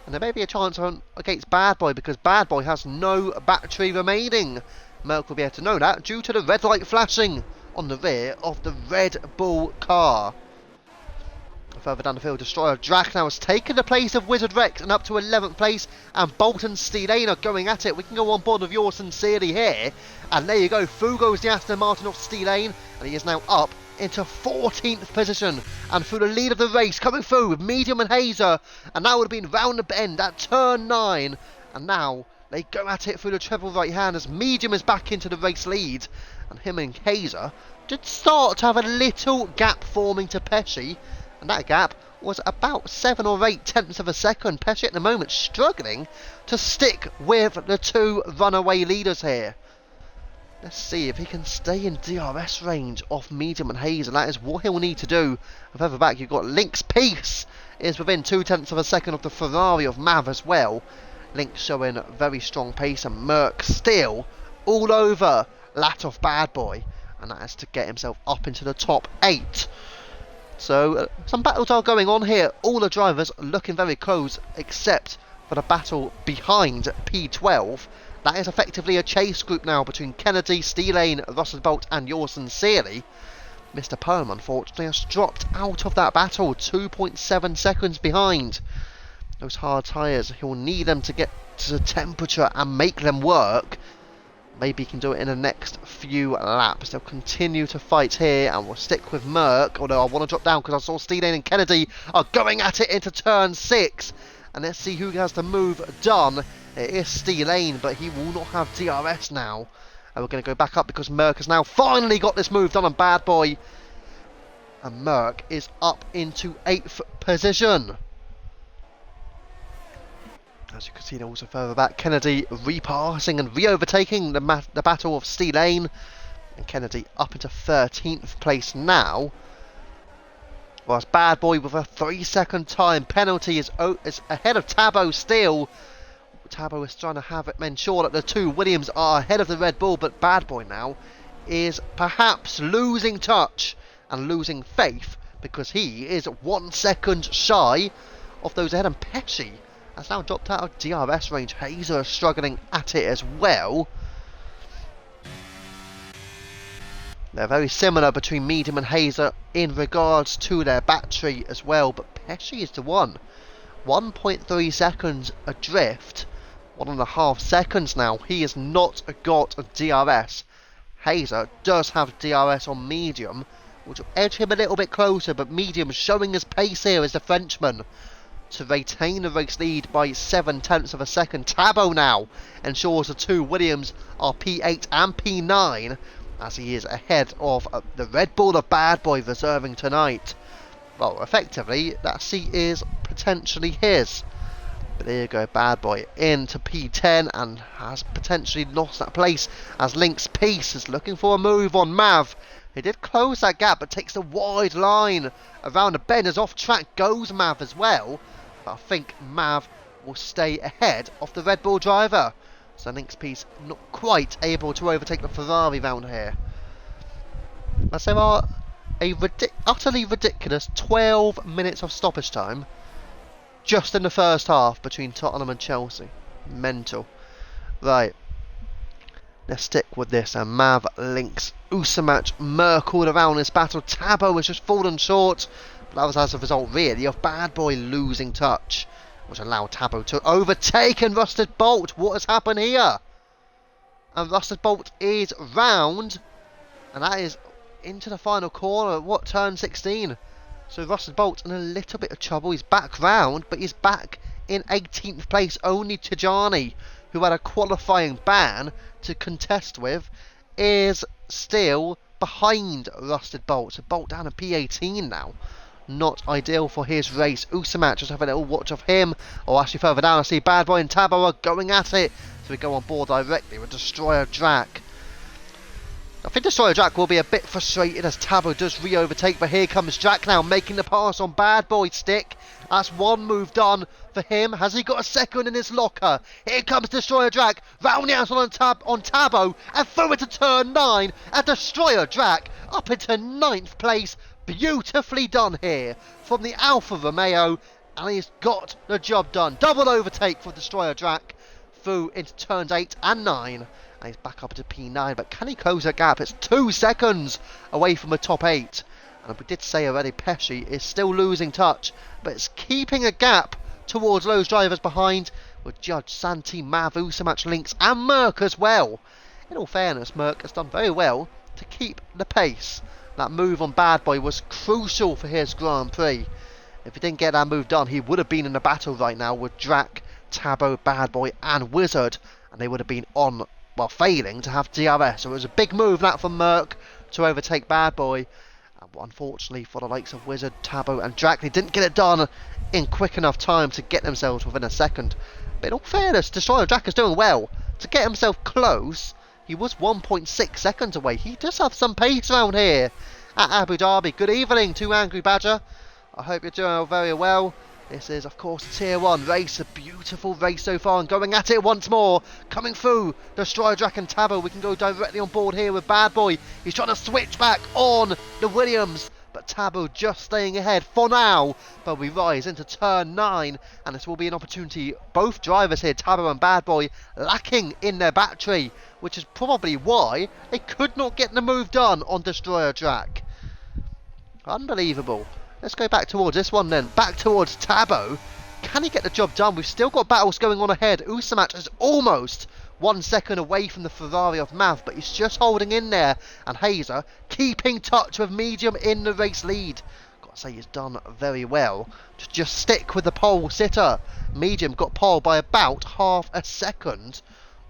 And there may be a chance against Bad Boy, because Bad Boy has no battery remaining. Merck will be able to know that due to the red light flashing on the rear of the Red Bull car. Further down the field, Destroyer Drac now has taken the place of Wizard Rex and up to 11th place, and Bolton Steelane are going at it. We can go on board with yours sincerely here, and there you go, through goes the Aston Martin of Steelane, and he is now up into 14th position, and through the lead of the race, coming through with Medium and Hazer, and that would have been round the bend at turn 9, and now they go at it through the treble right hand as Medium is back into the race lead, and him and Hazer did start to have a little gap forming to Pesci, and that gap was about 7 or 8 tenths of a second. Pesci at the moment struggling to stick with the 2 runaway leaders here. Let's see if he can stay in DRS range off Medium and Hazer. That is what he'll need to do. Further back, you've got Link's Peace is within 2 tenths of a second of the Ferrari of Mav as well. Link showing very strong pace, and Merck still all over Lat of Bad Boy, and that is to get himself up into the top 8. So some battles are going on here. All the drivers looking very close, except for the battle behind P12. That is effectively a chase group now between Kennedy, Steelane, Russell Bolt and Yorson Searley. Mr. Poem, unfortunately, has dropped out of that battle, 2.7 seconds behind. Those hard tyres, he'll need them to get to the temperature and make them work. Maybe he can do it in the next few laps. They'll continue to fight here, and we'll stick with Merck. Although I want to drop down because I saw Steelane and Kennedy are going at it into turn 6. And let's see who has the move done. It is Steelane, but he will not have DRS now. And we're going to go back up because Merck has now finally got this move done on Bad Boy. And Merck is up into 8th position. As you can see, also further back, Kennedy repassing and re-overtaking the battle of Steelane. And Kennedy up into 13th place now. Whilst Bad Boy with a 3-second time penalty is ahead of Tabo still. Tabo is trying to ensure that the 2 Williams are ahead of the Red Bull, but Bad Boy now is perhaps losing touch and losing faith, because he is 1 second shy of those ahead, and Pesci has now dropped out of DRS range. Hazer is struggling at it as well. They're very similar between Medium and Hazer in regards to their battery as well, but Pesci is the one. 1.3 seconds adrift. 1.5 seconds now. He has not got a DRS. Hazer does have DRS on Medium, which will edge him a little bit closer, but Medium showing his pace here as the Frenchman to retain the race lead by 7 tenths of a second. Tabo now ensures the 2 Williams are P8 and P9, as he is ahead of the Red Bull of Bad Boy reserving tonight. Well, effectively, that seat is potentially his. But there you go, Bad Boy into P10 and has potentially lost that place as Link's Peace is looking for a move on Mav. He did close that gap, but takes a wide line around the bend as off track goes Mav as well. But I think Mav will stay ahead of the Red Bull driver. So Link's Peace not quite able to overtake the Ferrari round here. As there are a utterly ridiculous 12 minutes of stoppage time just in the first half between Tottenham and Chelsea. Mental. Right. Let's stick with this. And Mav, Lynx, Usamach, Merc all around this battle. Tabo has just fallen short. But that was as a result, really, of Bad Boy losing touch, which allowed Tabo to overtake. And Rusted Bolt, what has happened here? And Rusted Bolt is round. And that is into the final corner. What, turn 16? So Rusted Bolt in a little bit of trouble. He's back round, but he's back in 18th place. Only Tijani, who had a qualifying ban to contest with, is still behind Rusted Bolt. So Bolt down to P18 now. Not ideal for his race. Usamach, just have a little watch of him. Or actually further down, I see Bad Boy and Tabo are going at it. So we go on board directly with Destroyer Drac. I think Destroyer Drac will be a bit frustrated as Tabo does re-overtake, but here comes Drac now making the pass on Bad Boy's stick. That's one move done for him. Has he got a second in his locker? Here comes Destroyer Drac, rounding out on Tabo, and through into turn 9, and Destroyer Drac up into 9th place. Beautifully done here from the Alfa Romeo, and he's got the job done. Double overtake for Destroyer Drac through into turns 8 and 9. And he's back up to P9, but can he close that gap? It's 2 seconds away from the top 8. And we did say already, Pesci is still losing touch, but it's keeping a gap towards those drivers behind, with Judge, Santi, Mav, Usamach, Lynx, and Merc as well. In all fairness, Merc has done very well to keep the pace. That move on Bad Boy was crucial for his Grand Prix. If he didn't get that move done, he would have been in a battle right now with Drac, Tabo, Bad Boy, and Wizard, and they would have been on, well, failing to have DRS. So it was a big move that from Merc to overtake Bad Boy. And unfortunately for the likes of Wizard, Tabo and Drac, they didn't get it done in quick enough time to get themselves within a second. But in all fairness, Destroyer Drac is doing well to get himself close. He was 1.6 seconds away. He does have some pace around here at Abu Dhabi. Good evening to Angry Badger. I hope you're doing very well. This is, of course, a Tier 1 race. A beautiful race so far, and going at it once more. Coming through Destroyer Drac and Tabo. We can go directly on board here with Bad Boy. He's trying to switch back on the Williams, but Tabo just staying ahead for now. But we rise into turn 9, and this will be an opportunity. Both drivers here, Tabo and Bad Boy, lacking in their battery, which is probably why they could not get the move done on Destroyer Drac. Unbelievable. Let's go back towards this one then. Back towards Tabo. Can he get the job done? We've still got battles going on ahead. Usamach is almost 1 second away from the Ferrari of Mav, but he's just holding in there. And Hazer keeping touch with Medium in the race lead. Got to say, he's done very well to just stick with the pole sitter. Medium got pole by about half a second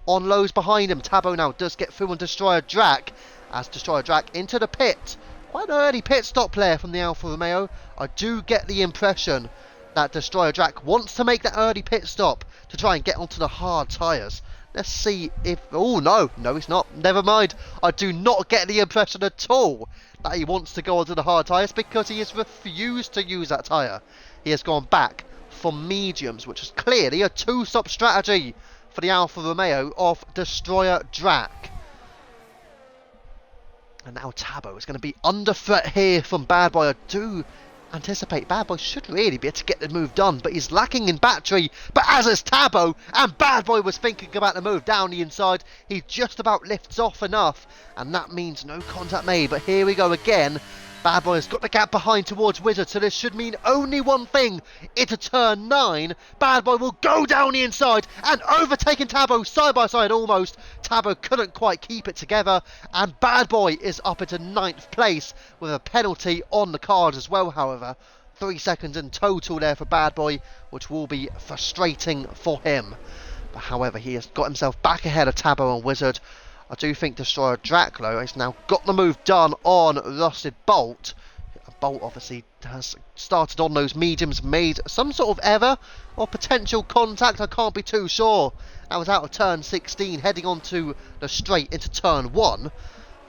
on lows behind him. Tabo now does get through on Destroyer Drac, as Destroyer Drac into the pit. Quite an early pit stop player from the Alfa Romeo. I do get the impression that Destroyer Drac wants to make that early pit stop to try and get onto the hard tyres. Let's see if... Oh, no, he's not. Never mind. I do not get the impression at all that he wants to go onto the hard tyres, because he has refused to use that tyre. He has gone back for mediums, which is clearly a 2-stop strategy for the Alfa Romeo of Destroyer Drac. And now Tabo is going to be under threat here from Bad Boy. I do anticipate Bad Boy should really be able to get the move done, but he's lacking in battery. But as is Tabo, and Bad Boy was thinking about the move down the inside. He just about lifts off enough, and that means no contact made. But here we go again. Bad Boy has got the gap behind towards Wizard, so this should mean only one thing. Into turn 9, Bad Boy will go down the inside and overtaking Tabo side by side almost. Tabo couldn't quite keep it together, and Bad Boy is up into 9th place with a penalty on the cards as well, however. 3 seconds in total there for Bad Boy, which will be frustrating for him. But however, he has got himself back ahead of Tabo and Wizard. I do think Destroyer Drac, though, has now got the move done on Rusted Bolt. Bolt obviously has started on those mediums, made some sort of error or potential contact. I can't be too sure. That was out of turn 16, heading onto the straight into turn 1.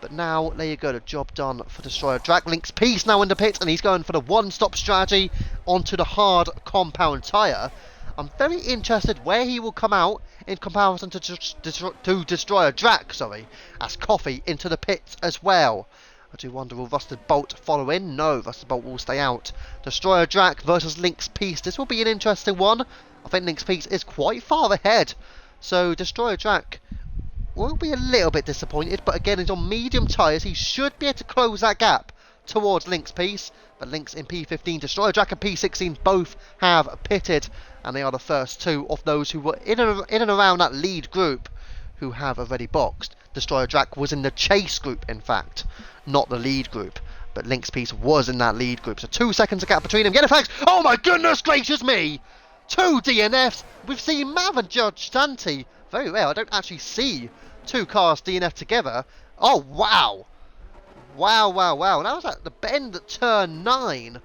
But now, there you go, the job done for Destroyer Drac. Lynx Peace now in the pit, and he's going for the one-stop strategy onto the hard compound tyre. I'm very interested where he will come out in comparison to Destroyer Drac, as Coffee into the pits as well. I do wonder, will Rusted Bolt follow in? No, Rusted Bolt will stay out. Destroyer Drac versus Lynx Peace. This will be an interesting one. I think Lynx Peace is quite far ahead. So Destroyer Drac will be a little bit disappointed, but again, he's on medium tyres. He should be able to close that gap towards Link's piece, but Link's in P15, Destroyer Jack and P16 both have pitted, and they are the first two of those who were in and around that lead group who have already boxed. Destroyer Jack was in the chase group, in fact, not the lead group, but Link's piece was in that lead group, so 2 seconds of gap between them. Get effects! Oh my goodness gracious me! 2 DNFs. We've seen Mav and Judge Santi. Very rare. I don't actually see 2 cars DNF together. Oh wow! Wow. That was at the bend at turn 9.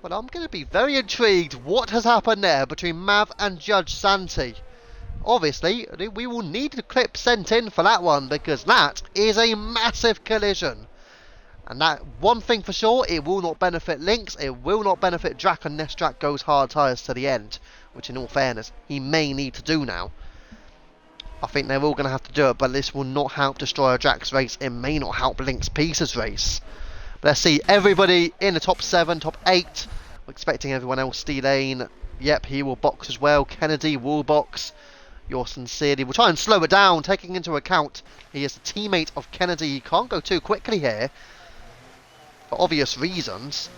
Well, I'm going to be very intrigued what has happened there between Mav and Judge Santi. Obviously, we will need the clip sent in for that one, because that is a massive collision. And that, one thing for sure, it will not benefit Lynx, it will not benefit Drac unless Drac goes hard tyres to the end, which in all fairness, he may need to do now. I think they're all going to have to do it, but this will not help Destroyer Drac's race, it may not help Lynx Pieces' race. But let's see, everybody in the top 7, top 8, we're expecting everyone else, D-Lane, yep, he will box as well, Kennedy will box. Yours sincerely, we'll try and slow it down, taking into account he is the teammate of Kennedy, he can't go too quickly here. For obvious reasons,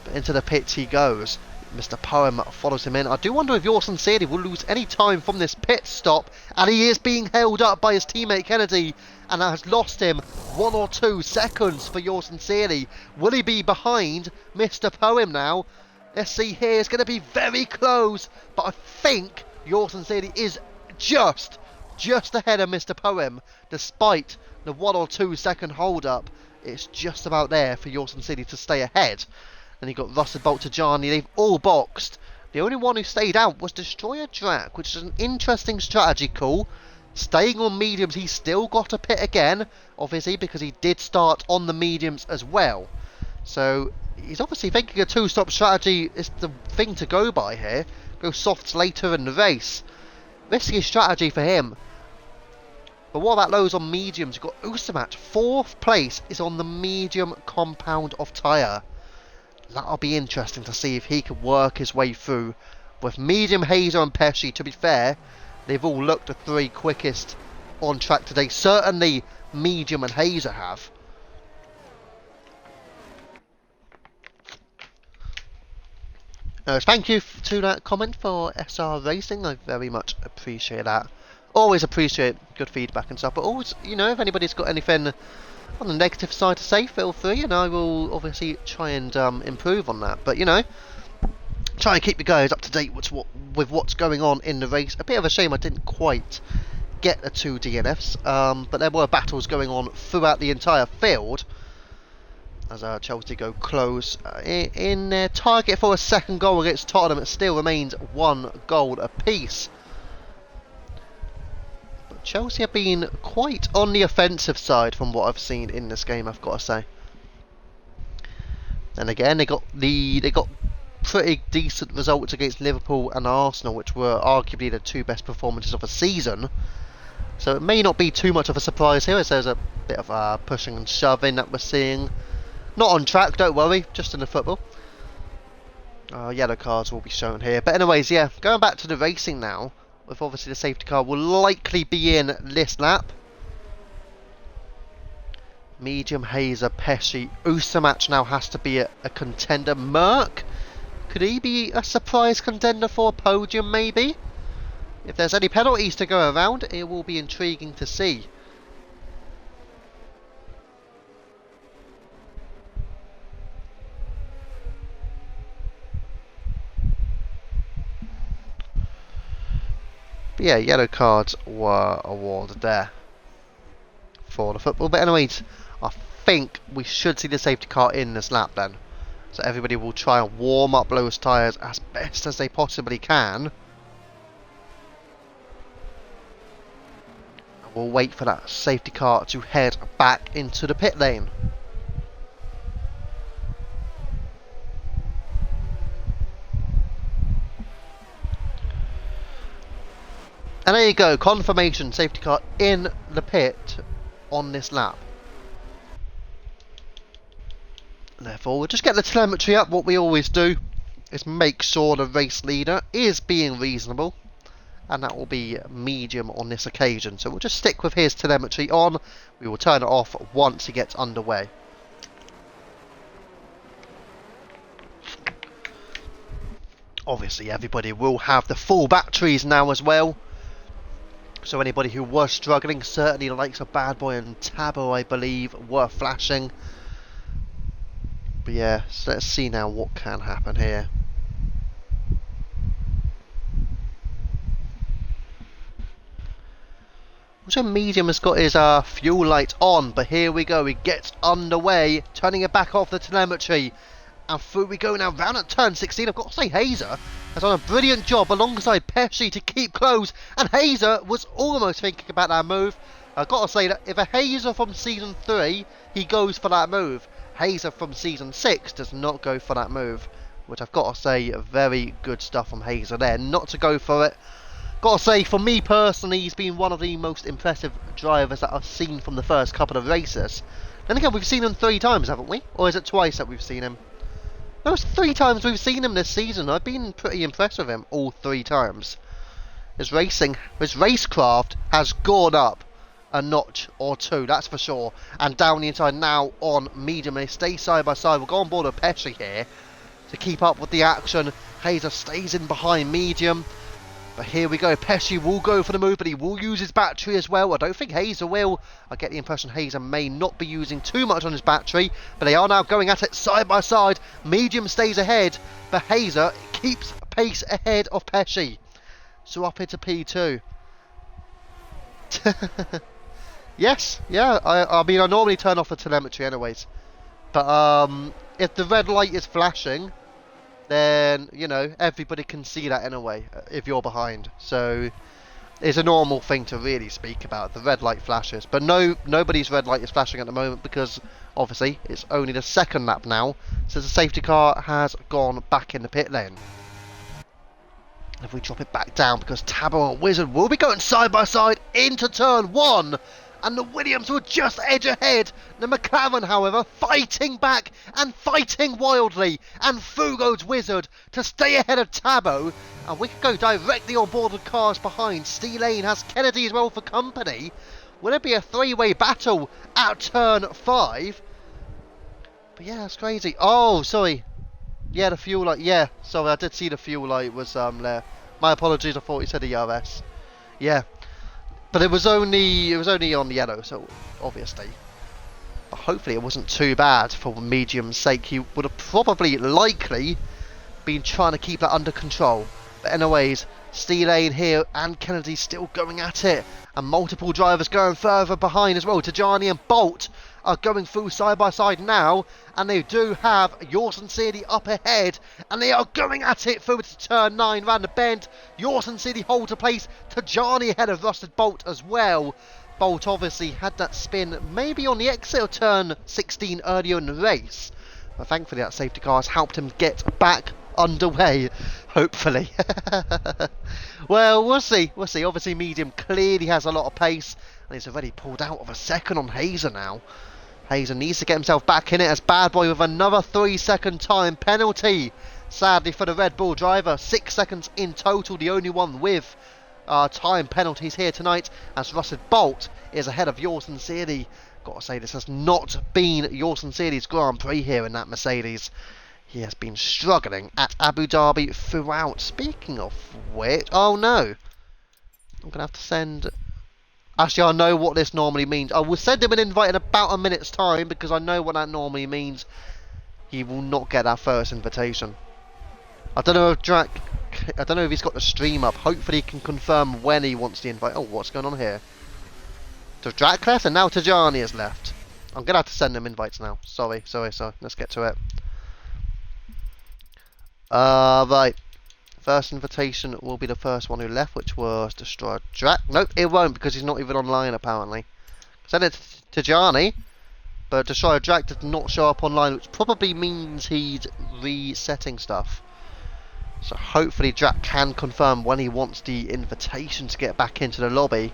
but into the pits he goes. Mr. Poem follows him in. I do wonder if Yours Sincerely will lose any time from this pit stop, and he is being held up by his teammate Kennedy, and has lost him 1 or 2 seconds for Yours Sincerely. Will he be behind Mr. Poem now? Let's see here, it's going to be very close, but I think Yours Sincerely is just ahead of Mr. Poem, despite the 1 or 2 second hold up. It's just about there for Yours Sincerely to stay ahead. Then you got Rusted Bolt to Johnny. They've all boxed. The only one who stayed out was Destroyer Drac, which is an interesting strategy call. Staying on mediums, he still got a pit again, obviously, because he did start on the mediums as well. So he's obviously thinking a 2-stop strategy is the thing to go by here. Go softs later in the race. Risky strategy for him. But what about those on mediums? You've got Usamat, 4th place, is on the medium compound of tyre. That'll be interesting to see if he can work his way through. With medium, Hazer and Pesci, to be fair, they've all looked the 3 quickest on track today. Certainly medium and Hazer have. Thank you to that comment for SR Racing. I very much appreciate that. Always appreciate good feedback and stuff, but always, you know, if anybody's got anything on the negative side to say, feel free, and I will obviously try and improve on that. But, you know, try and keep you guys up to date with what's going on in the race. A bit of a shame I didn't quite get the 2 DNFs, but there were battles going on throughout the entire field as Chelsea go close in their target for a second goal against Tottenham. It still remains 1 goal apiece. Chelsea have been quite on the offensive side from what I've seen in this game, I've got to say. And again, they got pretty decent results against Liverpool and Arsenal, which were arguably the 2 best performances of the season. So it may not be too much of a surprise here, as there's a bit of pushing and shoving that we're seeing. Not on track, don't worry, just in the football. Yellow cards will be shown here. But anyways, yeah, going back to the racing now. With obviously the safety car will likely be in this lap. Medium, Hazer, Pesci. Usamatch now has to be a contender. Merck, could he be a surprise contender for a podium maybe? If there's any penalties to go around, it will be intriguing to see. But yeah, yellow cards were awarded there for the football. But anyways, I think we should see the safety car in this lap then. So everybody will try and warm up those tyres as best as they possibly can. And we'll wait for that safety car to head back into the pit lane. And there you go, confirmation, safety car in the pit on this lap. Therefore, we'll just get the telemetry up. What we always do is make sure the race leader is being reasonable and that will be medium on this occasion. So we'll just stick with his telemetry on. We will turn it off once he gets underway. Obviously everybody will have the full batteries now as well. So anybody who was struggling, certainly the likes of Bad Boy and Tabo, I believe, were flashing. But yeah, so let's see now what can happen here. Also, Medium has got his fuel light on, but here we go. He gets underway, turning it back off the telemetry. And through we go now, round at turn 16. I've got to say, Hazer has done a brilliant job alongside Pesci to keep close. And Hazer was almost thinking about that move. I've got to say that if a Hazer from Season 3, he goes for that move. Hazer from Season 6 does not go for that move. Which I've got to say, very good stuff from Hazer there, not to go for it. Got to say, for me personally, he's been one of the most impressive drivers that I've seen from the first couple of races. Then again, we've seen him 3 times, haven't we? Or is it twice that we've seen him? No, it's 3 times we've seen him this season. I've been pretty impressed with him all 3 times. His racecraft has gone up a notch or 2, that's for sure. And down the inside now on medium. They stay side by side. We'll go on board with Pesci here to keep up with the action. Hazer stays in behind medium. But here we go. Pesci will go for the move, but he will use his battery as well. I don't think Hazer will. I get the impression Hazer may not be using too much on his battery, but they are now going at it side by side. Medium stays ahead, but Hazer keeps pace ahead of Pesci. So up into P2. Yes, yeah. I mean, I normally turn off the telemetry anyways, but if the red light is flashing, then, you know, everybody can see that anyway, if you're behind. So, it's a normal thing to really speak about, the red light flashes. But no, nobody's red light is flashing at the moment because, obviously, it's only the second lap now, so the safety car has gone back in the pit lane. If we drop it back down, because Tabo and Wizard will be going side by side into turn 1. And the Williams will just edge ahead. The McLaren, however, fighting back and fighting wildly. And through goes Wizard to stay ahead of Tabo. And we can go directly on board the cars behind. Steel Lane has Kennedy as well for company. Will it be a 3-way battle at turn 5? But yeah, that's crazy. Oh, sorry. Yeah, the fuel light. Yeah, sorry, I did see the fuel light was there. My apologies, I thought he said ERS. Yeah. But it was only on the yellow, so obviously. But hopefully it wasn't too bad for Medium's sake. He would have probably likely been trying to keep that under control. But anyways, Steel Lane here and Kennedy still going at it. And multiple drivers going further behind as well. Tajani and Bolt are going through side by side now. And they do have Yorson City up ahead. And they are going at it through to turn 9 round the bend. Yorson City holds a place. Tajani ahead of Rusted Bolt as well. Bolt obviously had that spin maybe on the exit of turn 16 earlier in the race. But thankfully that safety car has helped him get back underway, hopefully. Well, we'll see. Obviously Medium clearly has a lot of pace. And he's already pulled out of a second on Hazer now. Hazer needs to get himself back in it as Bad Boy with another 3-second time penalty. Sadly for the Red Bull driver, 6 seconds in total, the only one with time penalties here tonight, as Rusted Bolt is ahead of Yorson City. Got to say, this has not been Yorson City's Grand Prix here in that Mercedes. He has been struggling at Abu Dhabi throughout. Speaking of which, oh no, I'm going to have to send... Actually, I know what this normally means. I will send him an invite in about a minute's time because I know what that normally means. He will not get that first invitation. I don't know if he's got the stream up. Hopefully he can confirm when he wants the invite. Oh, what's going on here? So Drac left and now Tajani has left. I'm going to have to send him invites now. Sorry. Let's get to it. Right. First invitation will be the first one who left, which was Destroyer Drac. Nope, it won't because he's not even online apparently. Send it to Tajani, but Destroyer Drac did not show up online, which probably means he's resetting stuff. So hopefully Drac can confirm when he wants the invitation to get back into the lobby.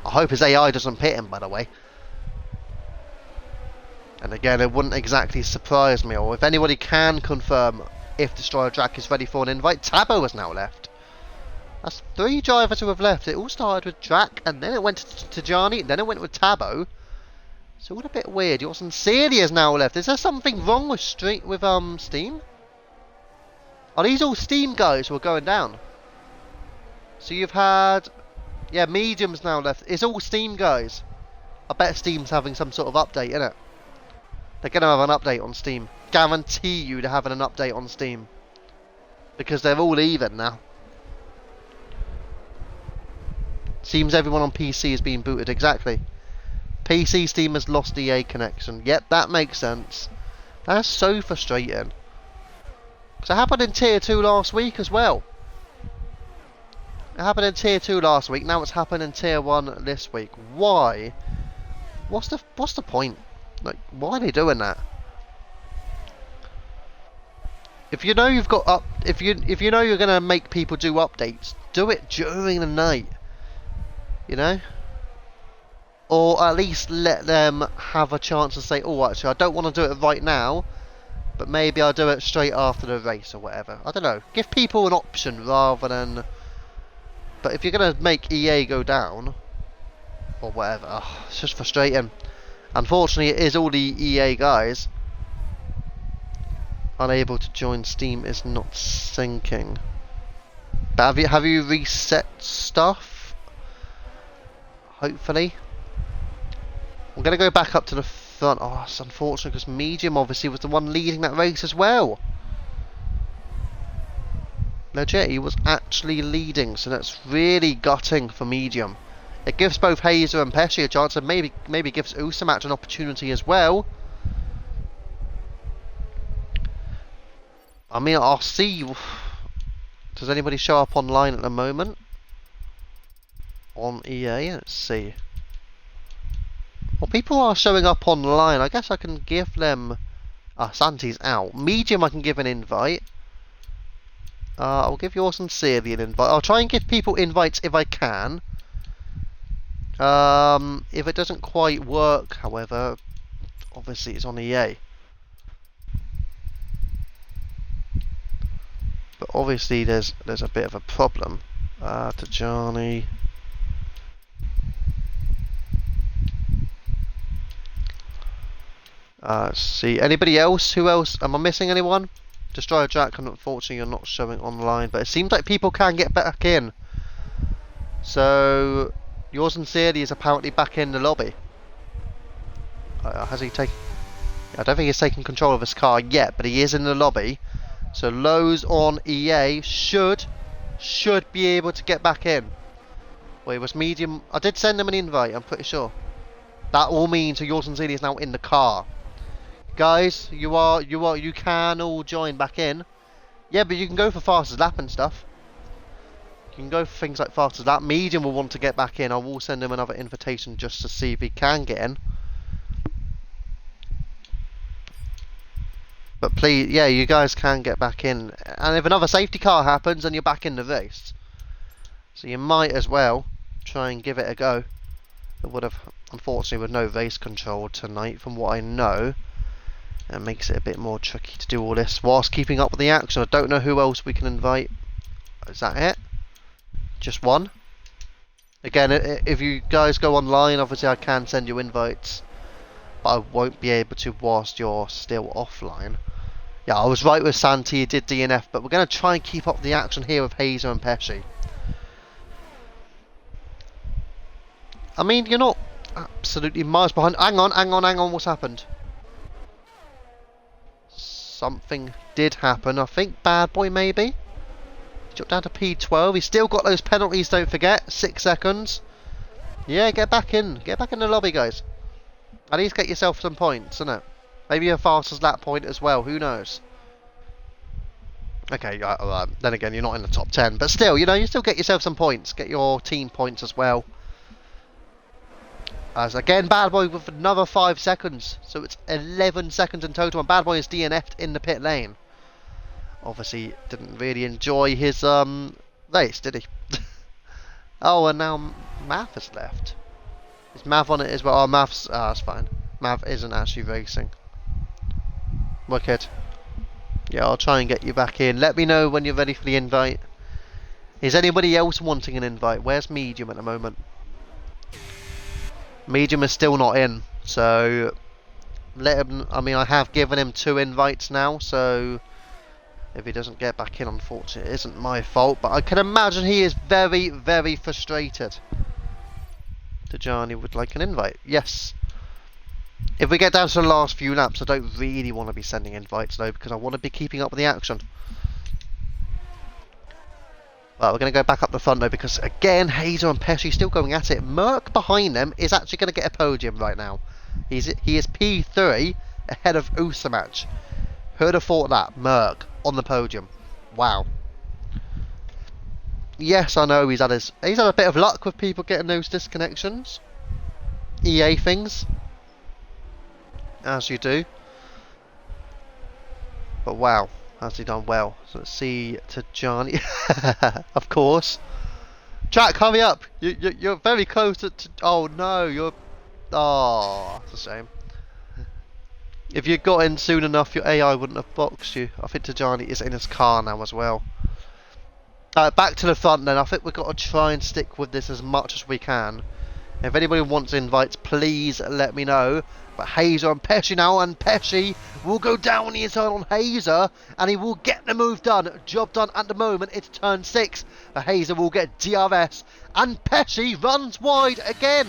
I hope his AI doesn't pit him, by the way. And again, it wouldn't exactly surprise me, or if anybody can confirm if Destroyer Drac is ready for an invite. Tabo has now left. That's 3 drivers who have left. It all started with Drac, and then it went to Tajani, and then it went with Tabo. It's all a bit weird. Your Sincerely has now left. Is there something wrong with Steam? Are these all Steam guys who are going down? So you've had... Yeah, Medium's now left. It's all Steam guys. I bet Steam's having some sort of update, innit? They're going to have an update on Steam. Guarantee you they're having an update on Steam. Because they're all even now. Seems everyone on PC is being booted. Exactly. PC Steam has lost EA connection. Yep, that makes sense. That's so frustrating. Because it happened in Tier 2 last week as well. It happened in Tier 2 last week. Now it's happened in Tier 1 this week. Why? What's the point? Like, why are they doing that? If you know you've got if you know you're gonna make people do updates, do it during the night. You know? Or at least let them have a chance to say, oh, actually, I don't want to do it right now, but maybe I'll do it straight after the race or whatever. I don't know. Give people an option rather than... But if you're going to make EA go down, or whatever, it's just frustrating. Unfortunately, it is all the EA guys. Unable to join Steam is not syncing. But have you reset stuff? Hopefully. I'm going to go back up to the front. Oh, it's unfortunate because Medium obviously was the one leading that race as well. Legit, he was actually leading, so that's really gutting for Medium. It gives both Hazer and Pesci a chance, and maybe gives Usamatch an opportunity as well. I mean, I'll see. Does anybody show up online at the moment? On EA, let's see. Well, people are showing up online. I guess I can give them... Santi's out. Medium I can give an invite. I'll give yours Sincerely an invite. I'll try and give people invites if I can. If it doesn't quite work, however, obviously it's on EA. But obviously there's a bit of a problem. Tajani. Let's see. Anybody else? Who else? Am I missing anyone? Destroyer Jack, unfortunately you're not showing online, but it seems like people can get back in. So, yours Sincerely is apparently back in the lobby. Has he taken... I don't think he's taken control of his car yet, but he is in the lobby. So Lowe's on EA should be able to get back in. Well, it was Medium. I did send him an invite, I'm pretty sure. That all means yours Sincerely is now in the car. Guys, you can all join back in. Yeah, but you can go for fastest lap and stuff. You can go for things like fastest lap. Medium will want to get back in. I will send him another invitation just to see if he can get in. But please, yeah, you guys can get back in. And if another safety car happens, then you're back in the race. So you might as well try and give it a go. It would have, unfortunately, with no race control tonight, from what I know. It makes it a bit more tricky to do all this whilst keeping up with the action. I don't know who else we can invite. Is that it? Just one? Again, if you guys go online, obviously I can send you invites. But I won't be able to whilst you're still offline. Yeah, I was right with Santi, he did DNF, but we're going to try and keep up the action here with Hazer and Pesci. I mean, you're not absolutely miles behind. Hang on, what's happened? Something did happen. I think Bad Boy maybe. He dropped down to P12. He's still got those penalties, don't forget. 6 seconds. Yeah, get back in. Get back in the lobby, guys. At least get yourself some points, innit? Maybe a fastest lap point as well. Who knows? Okay, then again, you're not in the top 10. But still, you know, you still get yourself some points. Get your team points as well. As again, Bad Boy with another 5 seconds. So it's 11 seconds in total. And Bad Boy is DNF'd in the pit lane. Obviously, didn't really enjoy his race, did he? Oh, and now Mav has left. Is Mav on it as well? Oh, Mav's... that's fine. Mav isn't actually racing. Wicked. Yeah, I'll try and get you back in. Let me know when you're ready for the invite. Is anybody else wanting an invite? Where's Medium at the moment? Medium is still not in, so let him. I mean, I have given him 2 invites now, so if he doesn't get back in, unfortunately, it isn't my fault. But I can imagine he is very, very frustrated. Tajani would like an invite. Yes. If we get down to the last few laps, I don't really want to be sending invites though, because I want to be keeping up with the action. Well, we're going to go back up the front though, because again, Hazer and Pesci still going at it. Merck behind them is actually going to get a podium right now. He is P3 ahead of Usamach. Who'd have thought that? Merck on the podium. Wow. Yes, I know he's had a bit of luck with people getting those disconnections. EA things. As you do. But wow. Has he done well? So let's see Tajani. Of course. Jack, hurry up! You're very close to. Oh no, you're. Oh, that's a shame. If you got in soon enough, your AI wouldn't have boxed you. I think Tajani is in his car now as well. Back to the front then. I think we've got to try and stick with this as much as we can. If anybody wants invites, please let me know. But Hazer and Pesci now, and Pesci will go down the inside on Hazer, and he will get the move done. Job done at the moment. It's turn 6. But Hazer will get DRS, and Pesci runs wide again.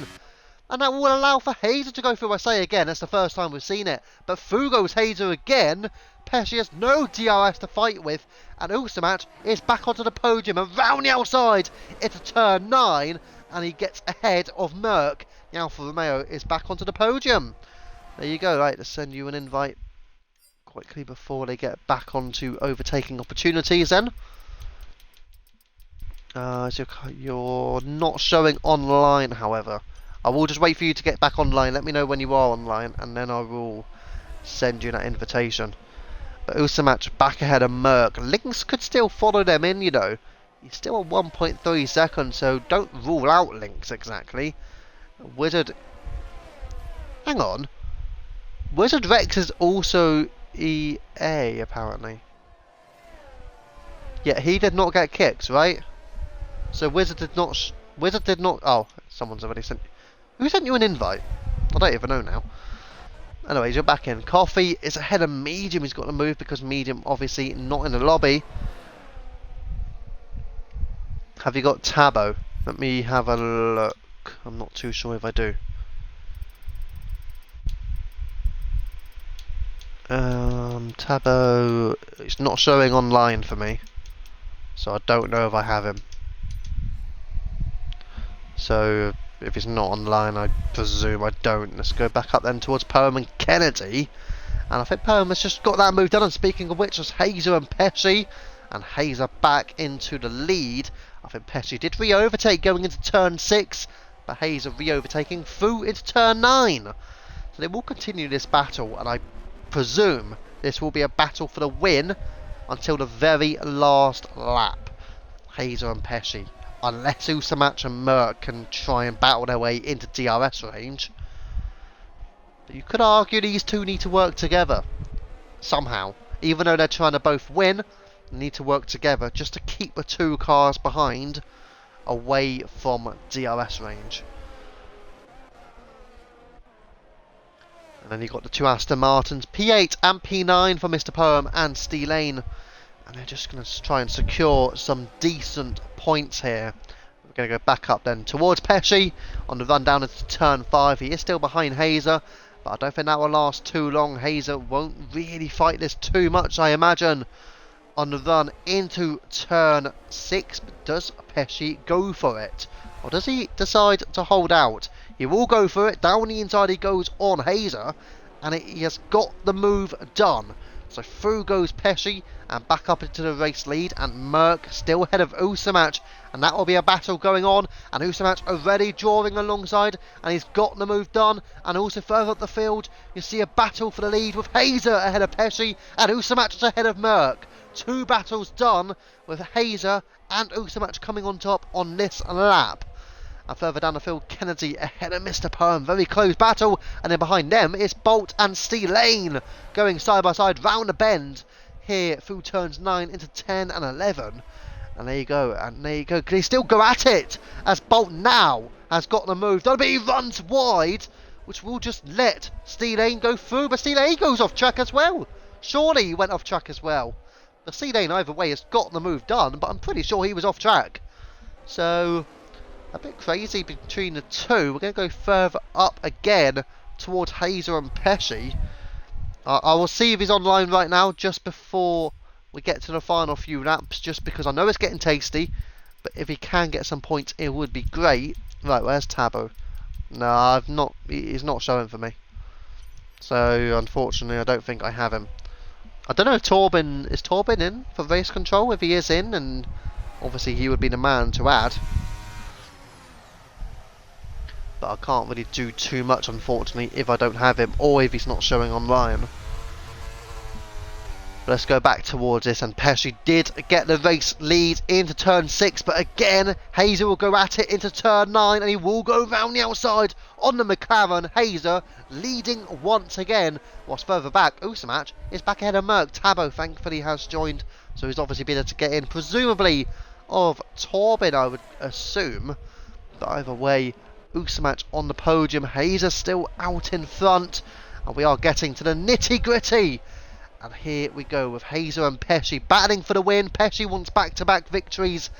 And that will allow for Hazer to go through. I say again, that's the first time we've seen it. But through goes Hazer again. Pesci has no DRS to fight with, and Usamach is back onto the podium around the outside. It's a turn 9, and he gets ahead of Merck. The Alfa Romeo is back onto the podium. There you go. Right, let's send you an invite quickly before they get back onto overtaking opportunities then. You're not showing online, however. I will just wait for you to get back online. Let me know when you are online, and then I will send you that invitation. But Usamach back ahead of Merck. Lynx could still follow them in, you know. He's still at 1.3 seconds, so don't rule out Lynx exactly. Wizard. Hang on. Wizard Rex is also EA, apparently. Yeah, he did not get kicked, right? So Wizard did not. Oh, someone's already sent. Who sent you an invite? I don't even know now. Anyways, you're back in. Coffee is ahead of Medium. He's got to move because Medium obviously not in the lobby. Have you got Tabo? Let me have a look. I'm not too sure if I do. Tabo, it's not showing online for me, so I don't know if I have him. So if he's not online, I presume I don't. Let's go back up then towards Poem and Kennedy, and I think Poem has just got that move done. And speaking of which, it's Hazer and Pesci, and Hazer back into the lead. I think Pesci did re-overtake going into turn 6, but Hazer re-overtaking through into turn 9. So they will continue this battle, and I presume this will be a battle for the win until the very last lap. Hazer and Pesci, unless Usamach and Merck can try and battle their way into DRS range. But you could argue these two need to work together somehow. Even though they're trying to both win, they need to work together just to keep the 2 cars behind away from DRS range. And then you've got the 2 Aston Martins, P8 and P9 for Mr. Poem and Steve Lane. And they're just going to try and secure some decent points here. We're going to go back up then towards Pesci on the run down into turn 5. He is still behind Hazer, but I don't think that will last too long. Hazer won't really fight this too much, I imagine, on the run into turn 6. But does Pesci go for it? Or does he decide to hold out? He will go for it. Down the inside he goes on Hazer, and he has got the move done. So through goes Pesci and back up into the race lead, and Merck still ahead of Usamach, and that will be a battle going on, and Usamach already drawing alongside, and he's got the move done. And also further up the field you see a battle for the lead with Hazer ahead of Pesci and Usamach ahead of Merck. 2 battles done with Hazer and Usamach coming on top on this lap. And further down the field, Kennedy ahead of Mr. Poem. Very close battle. And then behind them is Bolt and Steve Lane going side by side round the bend here through turns 9 into 10 and 11. And there you go, and there you go. Can he still go at it? As Bolt now has got the move. He runs wide, which will just let Steelane go through. But Steelane goes off track as well. Surely he went off track as well. The Steelane either way has got the move done, but I'm pretty sure he was off track. So, a bit crazy between the two. We're going to go further up again towards Hazer and Pesci. I will see if he's online right now just before we get to the final few laps, just because I know it's getting tasty, but if he can get some points, it would be great. Right, where's Tabo? No, he's not showing for me. So, unfortunately, I don't think I have him. I don't know if is Torben in for race control? If he is in, and obviously he would be the man to add. But I can't really do too much, unfortunately, if I don't have him, or if he's not showing online. Let's go back towards this, and Pesci did get the race lead into turn 6, but again, Hazer will go at it into turn 9, and he will go round the outside on the McLaren. Hazer leading once again, whilst further back, Usamach is back ahead of Merck. Tabo thankfully has joined, so he's obviously been able to get in, presumably of Torben, I would assume. But either way, Usamach on the podium, Hazer still out in front, and we are getting to the nitty gritty. And here we go with Hazer and Pesci battling for the win. Pesci wants back-to-back victories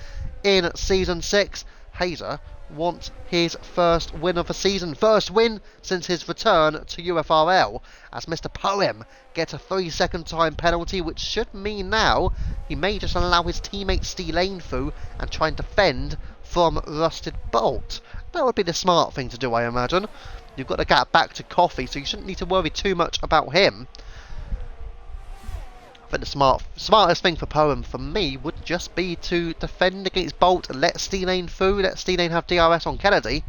in Season 6. Hazer wants his first win of the season. First win since his return to UFRL. As Mr. Poem gets a 3-second time penalty, which should mean now he may just allow his teammate Steelane through and try and defend from Rusted Bolt. That would be the smart thing to do, I imagine. You've got to get back to Coffee, so you shouldn't need to worry too much about him. I think the smartest thing for Poem, for me, would just be to defend against Bolt and let Steelane through, let Steelane have DRS on Kennedy,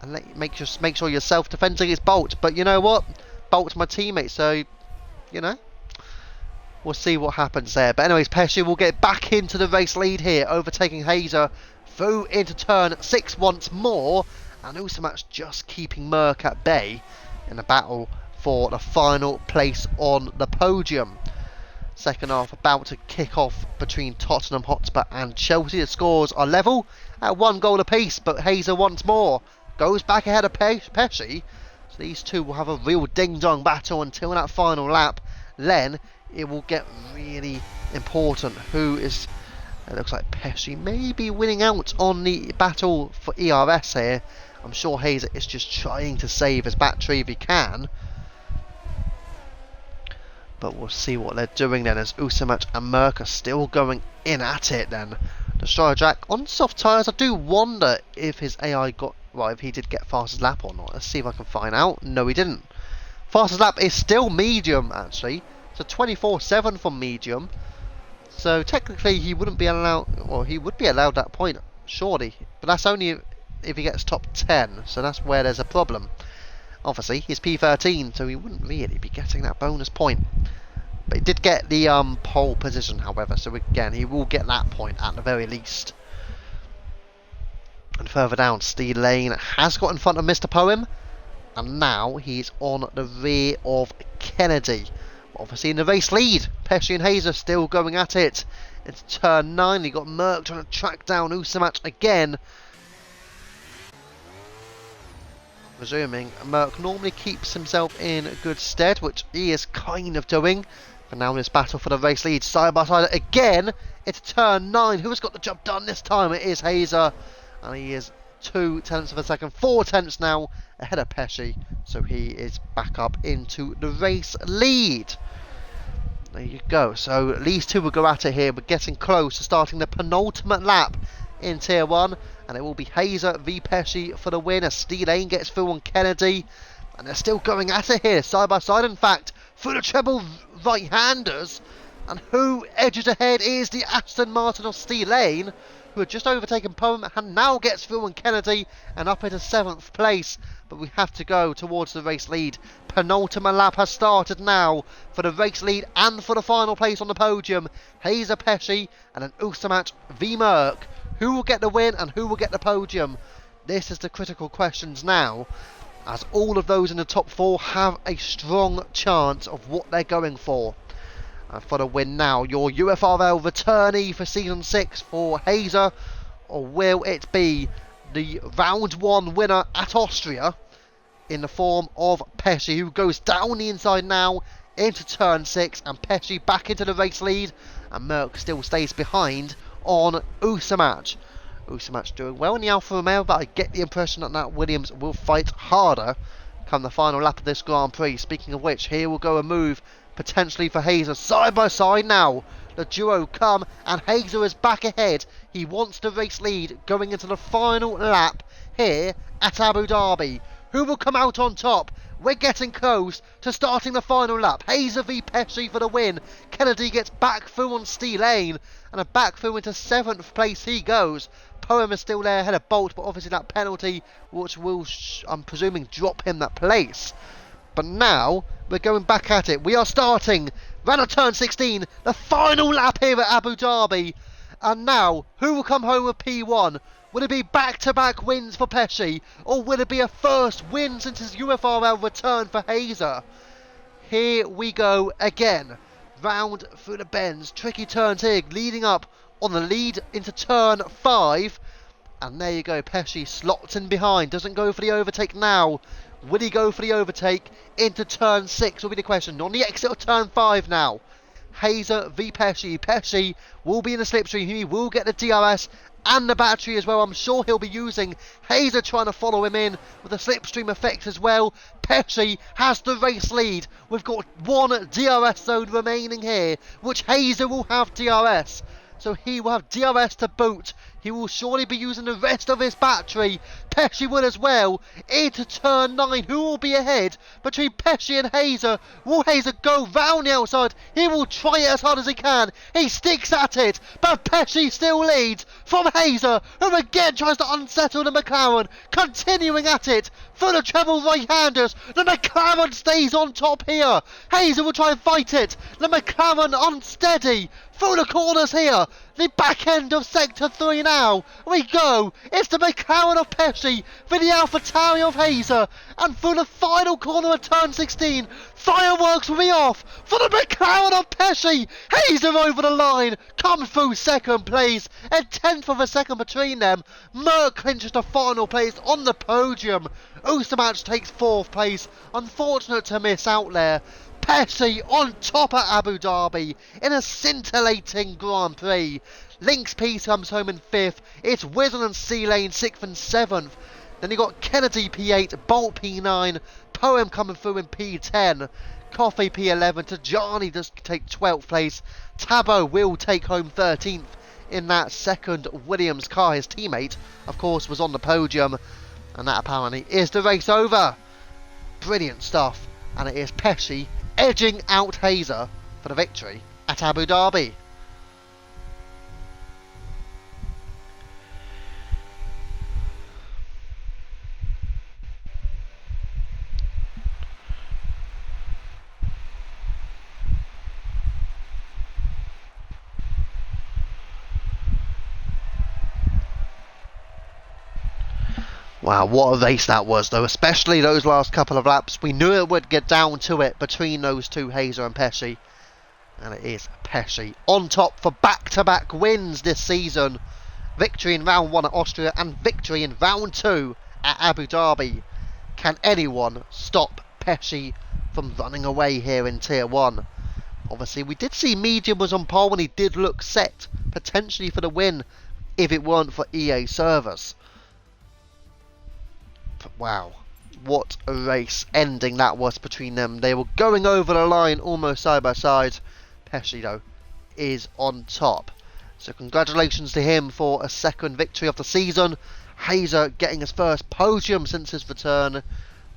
and make sure yourself defends against Bolt. But you know what? Bolt's my teammate, so, you know, we'll see what happens there. But anyways, Pesci will get back into the race lead here, overtaking Hazer through into turn 6 once more, and Usamach just keeping Merck at bay in the battle for the final place on the podium. Second half about to kick off between Tottenham Hotspur and Chelsea. The scores are level at 1 goal apiece, but Hazer once more goes back ahead of Pesci. So these two will have a real ding-dong battle until that final lap. Then it will get really important. Who is... It looks like Pesci may be winning out on the battle for ERS here. I'm sure Hazer is just trying to save his battery if he can. But we'll see what they're doing then, as Usamach and Merck are still going in at it then. Destroyer Jack on soft tyres. I do wonder if his AI got... Well, if he did get fastest lap or not. Let's see if I can find out. No, he didn't. Fastest lap is still medium, actually. So 24.7 from medium. So technically he wouldn't be allowed... Well, he would be allowed that point, surely. But that's only if he gets top 10. So that's where there's a problem. Obviously, he's P13, so he wouldn't really be getting that bonus point. But he did get the pole position, however, so again, he will get that point at the very least. And further down, Steelane has got in front of Mr. Poem, and now he's on the rear of Kennedy. Obviously in the race lead, Pesci and Hazer still going at it. It's turn 9, you got Merck trying to track down Usamach again. Presuming Merck normally keeps himself in good stead, which he is kind of doing. But now in this battle for the race lead, side by side again, it's turn 9. Who has got the job done this time? It is Hazer, and he is 2 tenths of a second, 4 tenths now ahead of Pesci. So he is back up into the race lead. There you go. So these two will go at it here. We're getting close to starting the penultimate lap in Tier 1. And it will be Hazer v Pesci for the win as Steelane gets through on Kennedy. And they're still going at it here, side by side in fact, for the treble right-handers. And who edges ahead is the Aston Martin of Steelane, who had just overtaken Poem and now gets through on Kennedy and up into 7th place. But we have to go towards the race lead. Penultimate lap has started now for the race lead and for the final place on the podium. Hazer Pesci and then Usamach v Merck. Who will get the win and who will get the podium? This is the critical questions now, as all of those in the top 4 have a strong chance of what they're going for. And for the win now, your UFRL returnee for Season 6 for Hazer. Or will it be the round 1 winner at Austria in the form of Pesci, who goes down the inside now into turn 6, and Pesci back into the race lead, and Merck still stays behind on Usamach. Usamach doing well in the Alfa Romeo, but I get the impression that Nat Williams will fight harder come the final lap of this Grand Prix. Speaking of which, here will go a move potentially for Hazer. Side by side now, the duo come, and Hazer is back ahead. He wants the race lead going into the final lap here at Abu Dhabi. Who will come out on top? We're getting close to starting the final lap. Hazer v Pesci for the win. Kennedy gets back through on Stee Lane, and a back through into 7th place he goes. Poem is still there ahead of Bolt, but obviously that penalty, which will, I'm presuming, drop him that place. But now, we're going back at it. We are starting round of turn 16, the final lap here at Abu Dhabi. And now, who will come home with P1? Will it be back-to-back wins for Pesci, or will it be a first win since his UFRL return for Hazer? Here we go again. Round through the bends, tricky turns here, leading up on the lead into turn 5. And there you go, Pesci slots in behind, doesn't go for the overtake now. Will he go for the overtake into turn 6 will be the question. On the exit of turn 5 now. Hazer v Pesci. Pesci will be in the slipstream. He will get the DRS and the battery as well. I'm sure he'll be using Hazer trying to follow him in with the slipstream effect as well. Pesci has the race lead. We've got one DRS zone remaining here, which Hazer will have DRS. So he will have DRS to boot. He will surely be using the rest of his battery. Pesci will as well. Into turn 9. Who will be ahead between Pesci and Hazer? Will Hazer go round the outside? He will try it as hard as he can. He sticks at it. But Pesci still leads from Hazer, who again tries to unsettle the McLaren. Continuing at it for the treble right-handers. The McLaren stays on top here. Hazer will try and fight it. The McLaren unsteady through the corners here. The back end of sector 3 now. We go. It's the McLaren of Pesci for the AlphaTauri of Hazer. And through the final corner of turn 16, fireworks will be off for the McLaren of Pesci. Hazer over the line. Comes through second place. And 10th of a second between them. Merck clinches the final place on the podium. Usamach takes 4th place. Unfortunate to miss out there. Pesci on top at Abu Dhabi in a scintillating Grand Prix. Lynx P comes home in 5th. It's Wizzle and Sea Lane 6th and 7th. Then you got Kennedy P8, Bolt P9, Poem coming through in P10, Coffee P11, Tajani does take 12th place. Tabo will take home 13th in that second Williams car. His teammate, of course, was on the podium, and that apparently is the race over. Brilliant stuff, and it is Pesci edging out Hazer for the victory at Abu Dhabi. Wow, what a race that was though, especially those last couple of laps. We knew it would get down to it between those two, Hazer and Pesci. And it is Pesci on top for back-to-back wins this season. Victory in round 1 at Austria and victory in round 2 at Abu Dhabi. Can anyone stop Pesci from running away here in Tier 1? Obviously, we did see Medium was on pole and he did look set, potentially for the win, if it weren't for EA servers. Wow, what a race ending that was between them. They were going over the line almost side by side. Pesci, though, is on top. So congratulations to him for a second victory of the season. Hazer getting his first podium since his return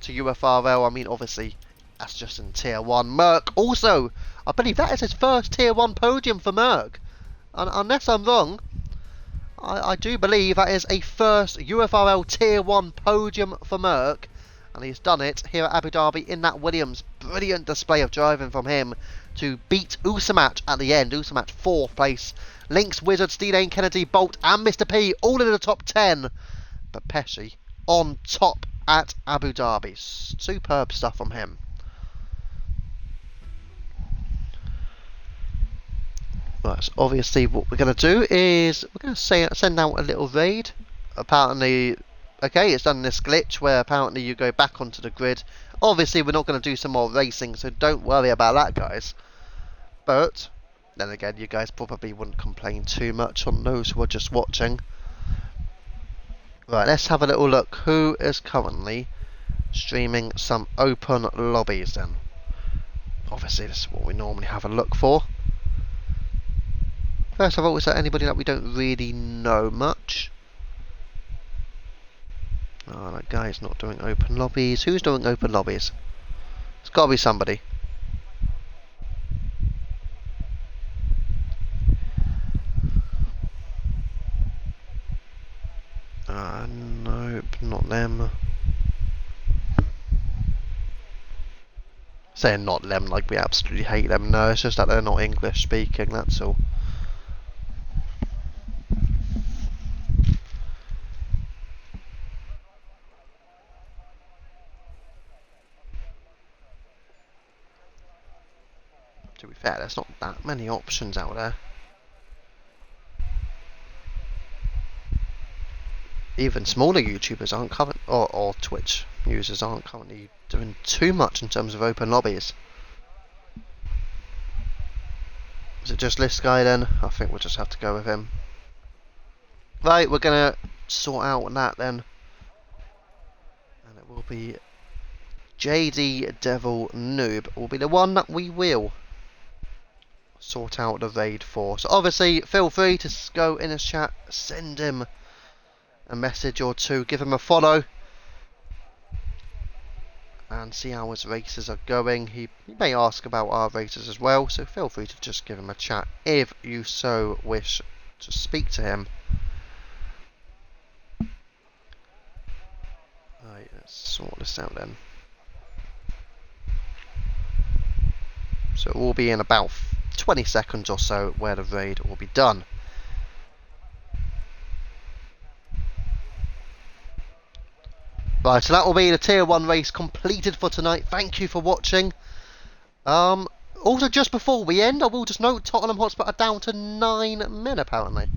to UFRL. I mean, obviously, that's just in Tier 1. Merck also, I believe that is his first Tier 1 podium for Merck. Unless I'm wrong, I do believe that is a first UFRL Tier 1 podium for Merck, and he's done it here at Abu Dhabi in that Williams. Brilliant display of driving from him to beat Usamach at the end. Usamach 4th place. Lynx, Wizard, Stee Lane, Kennedy, Bolt and Mr. P all in the top 10. But Pesci on top at Abu Dhabi. Superb stuff from him. Right, so obviously what we're going to do is we're going to send out a little raid. Apparently, okay, it's done this glitch where apparently you go back onto the grid. Obviously, we're not going to do some more racing, so don't worry about that, guys. But then again, you guys probably wouldn't complain too much on those who are just watching. Right, let's have a little look. Who is currently streaming some open lobbies then? Obviously, this is what we normally have a look for. First of all, is there anybody that we don't really know much? Oh, that guy's not doing open lobbies. Who's doing open lobbies? It's got to be somebody. Nope, not them. Saying not them like we absolutely hate them. No, it's just that they're not English speaking, that's all. To be fair, there's not that many options out there. Even smaller YouTubers aren't current, or Twitch users aren't currently doing too much in terms of open lobbies. Is it just this guy then? I think we'll just have to go with him. Right, we're gonna sort out that then. And it will be JD Devil Noob will be the one that we will sort out the raid for. So obviously, feel free to go in his chat, send him a message or two, give him a follow, and see how his races are going. He may ask about our races as well, so feel free to just give him a chat if you so wish to speak to him. Right, let's sort this out then. So it will be in about 20 seconds or so where the raid will be done. Right, so that will be the Tier 1 race completed for tonight. Thank you for watching. Also, just before we end, I will just note Tottenham Hotspur are down to 9 men, apparently.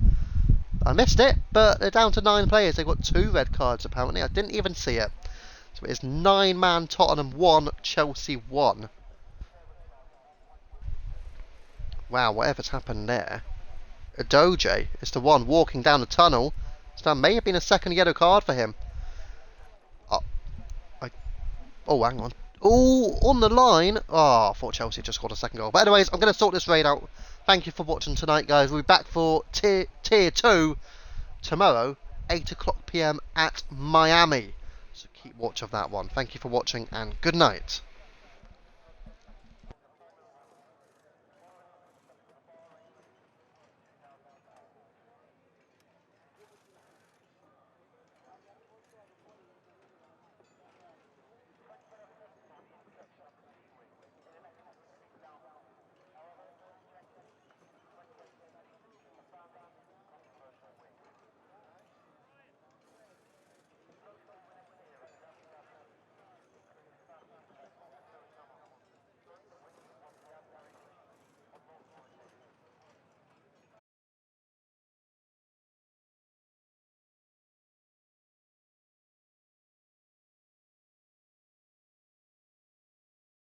I missed it, but they're down to 9 players. They've got 2 red cards, apparently. I didn't even see it. So it is 9-man Tottenham 1, Chelsea 1. Wow, whatever's happened there. Adoje is the one walking down the tunnel. So that may have been a second yellow card for him. Oh, hang on. Oh, on the line. Oh, I thought Chelsea just scored a second goal. But anyways, I'm going to sort this raid out. Thank you for watching tonight, guys. We'll be back for Tier 2 tomorrow, 8 o'clock PM at Miami. So keep watch of that one. Thank you for watching and good night.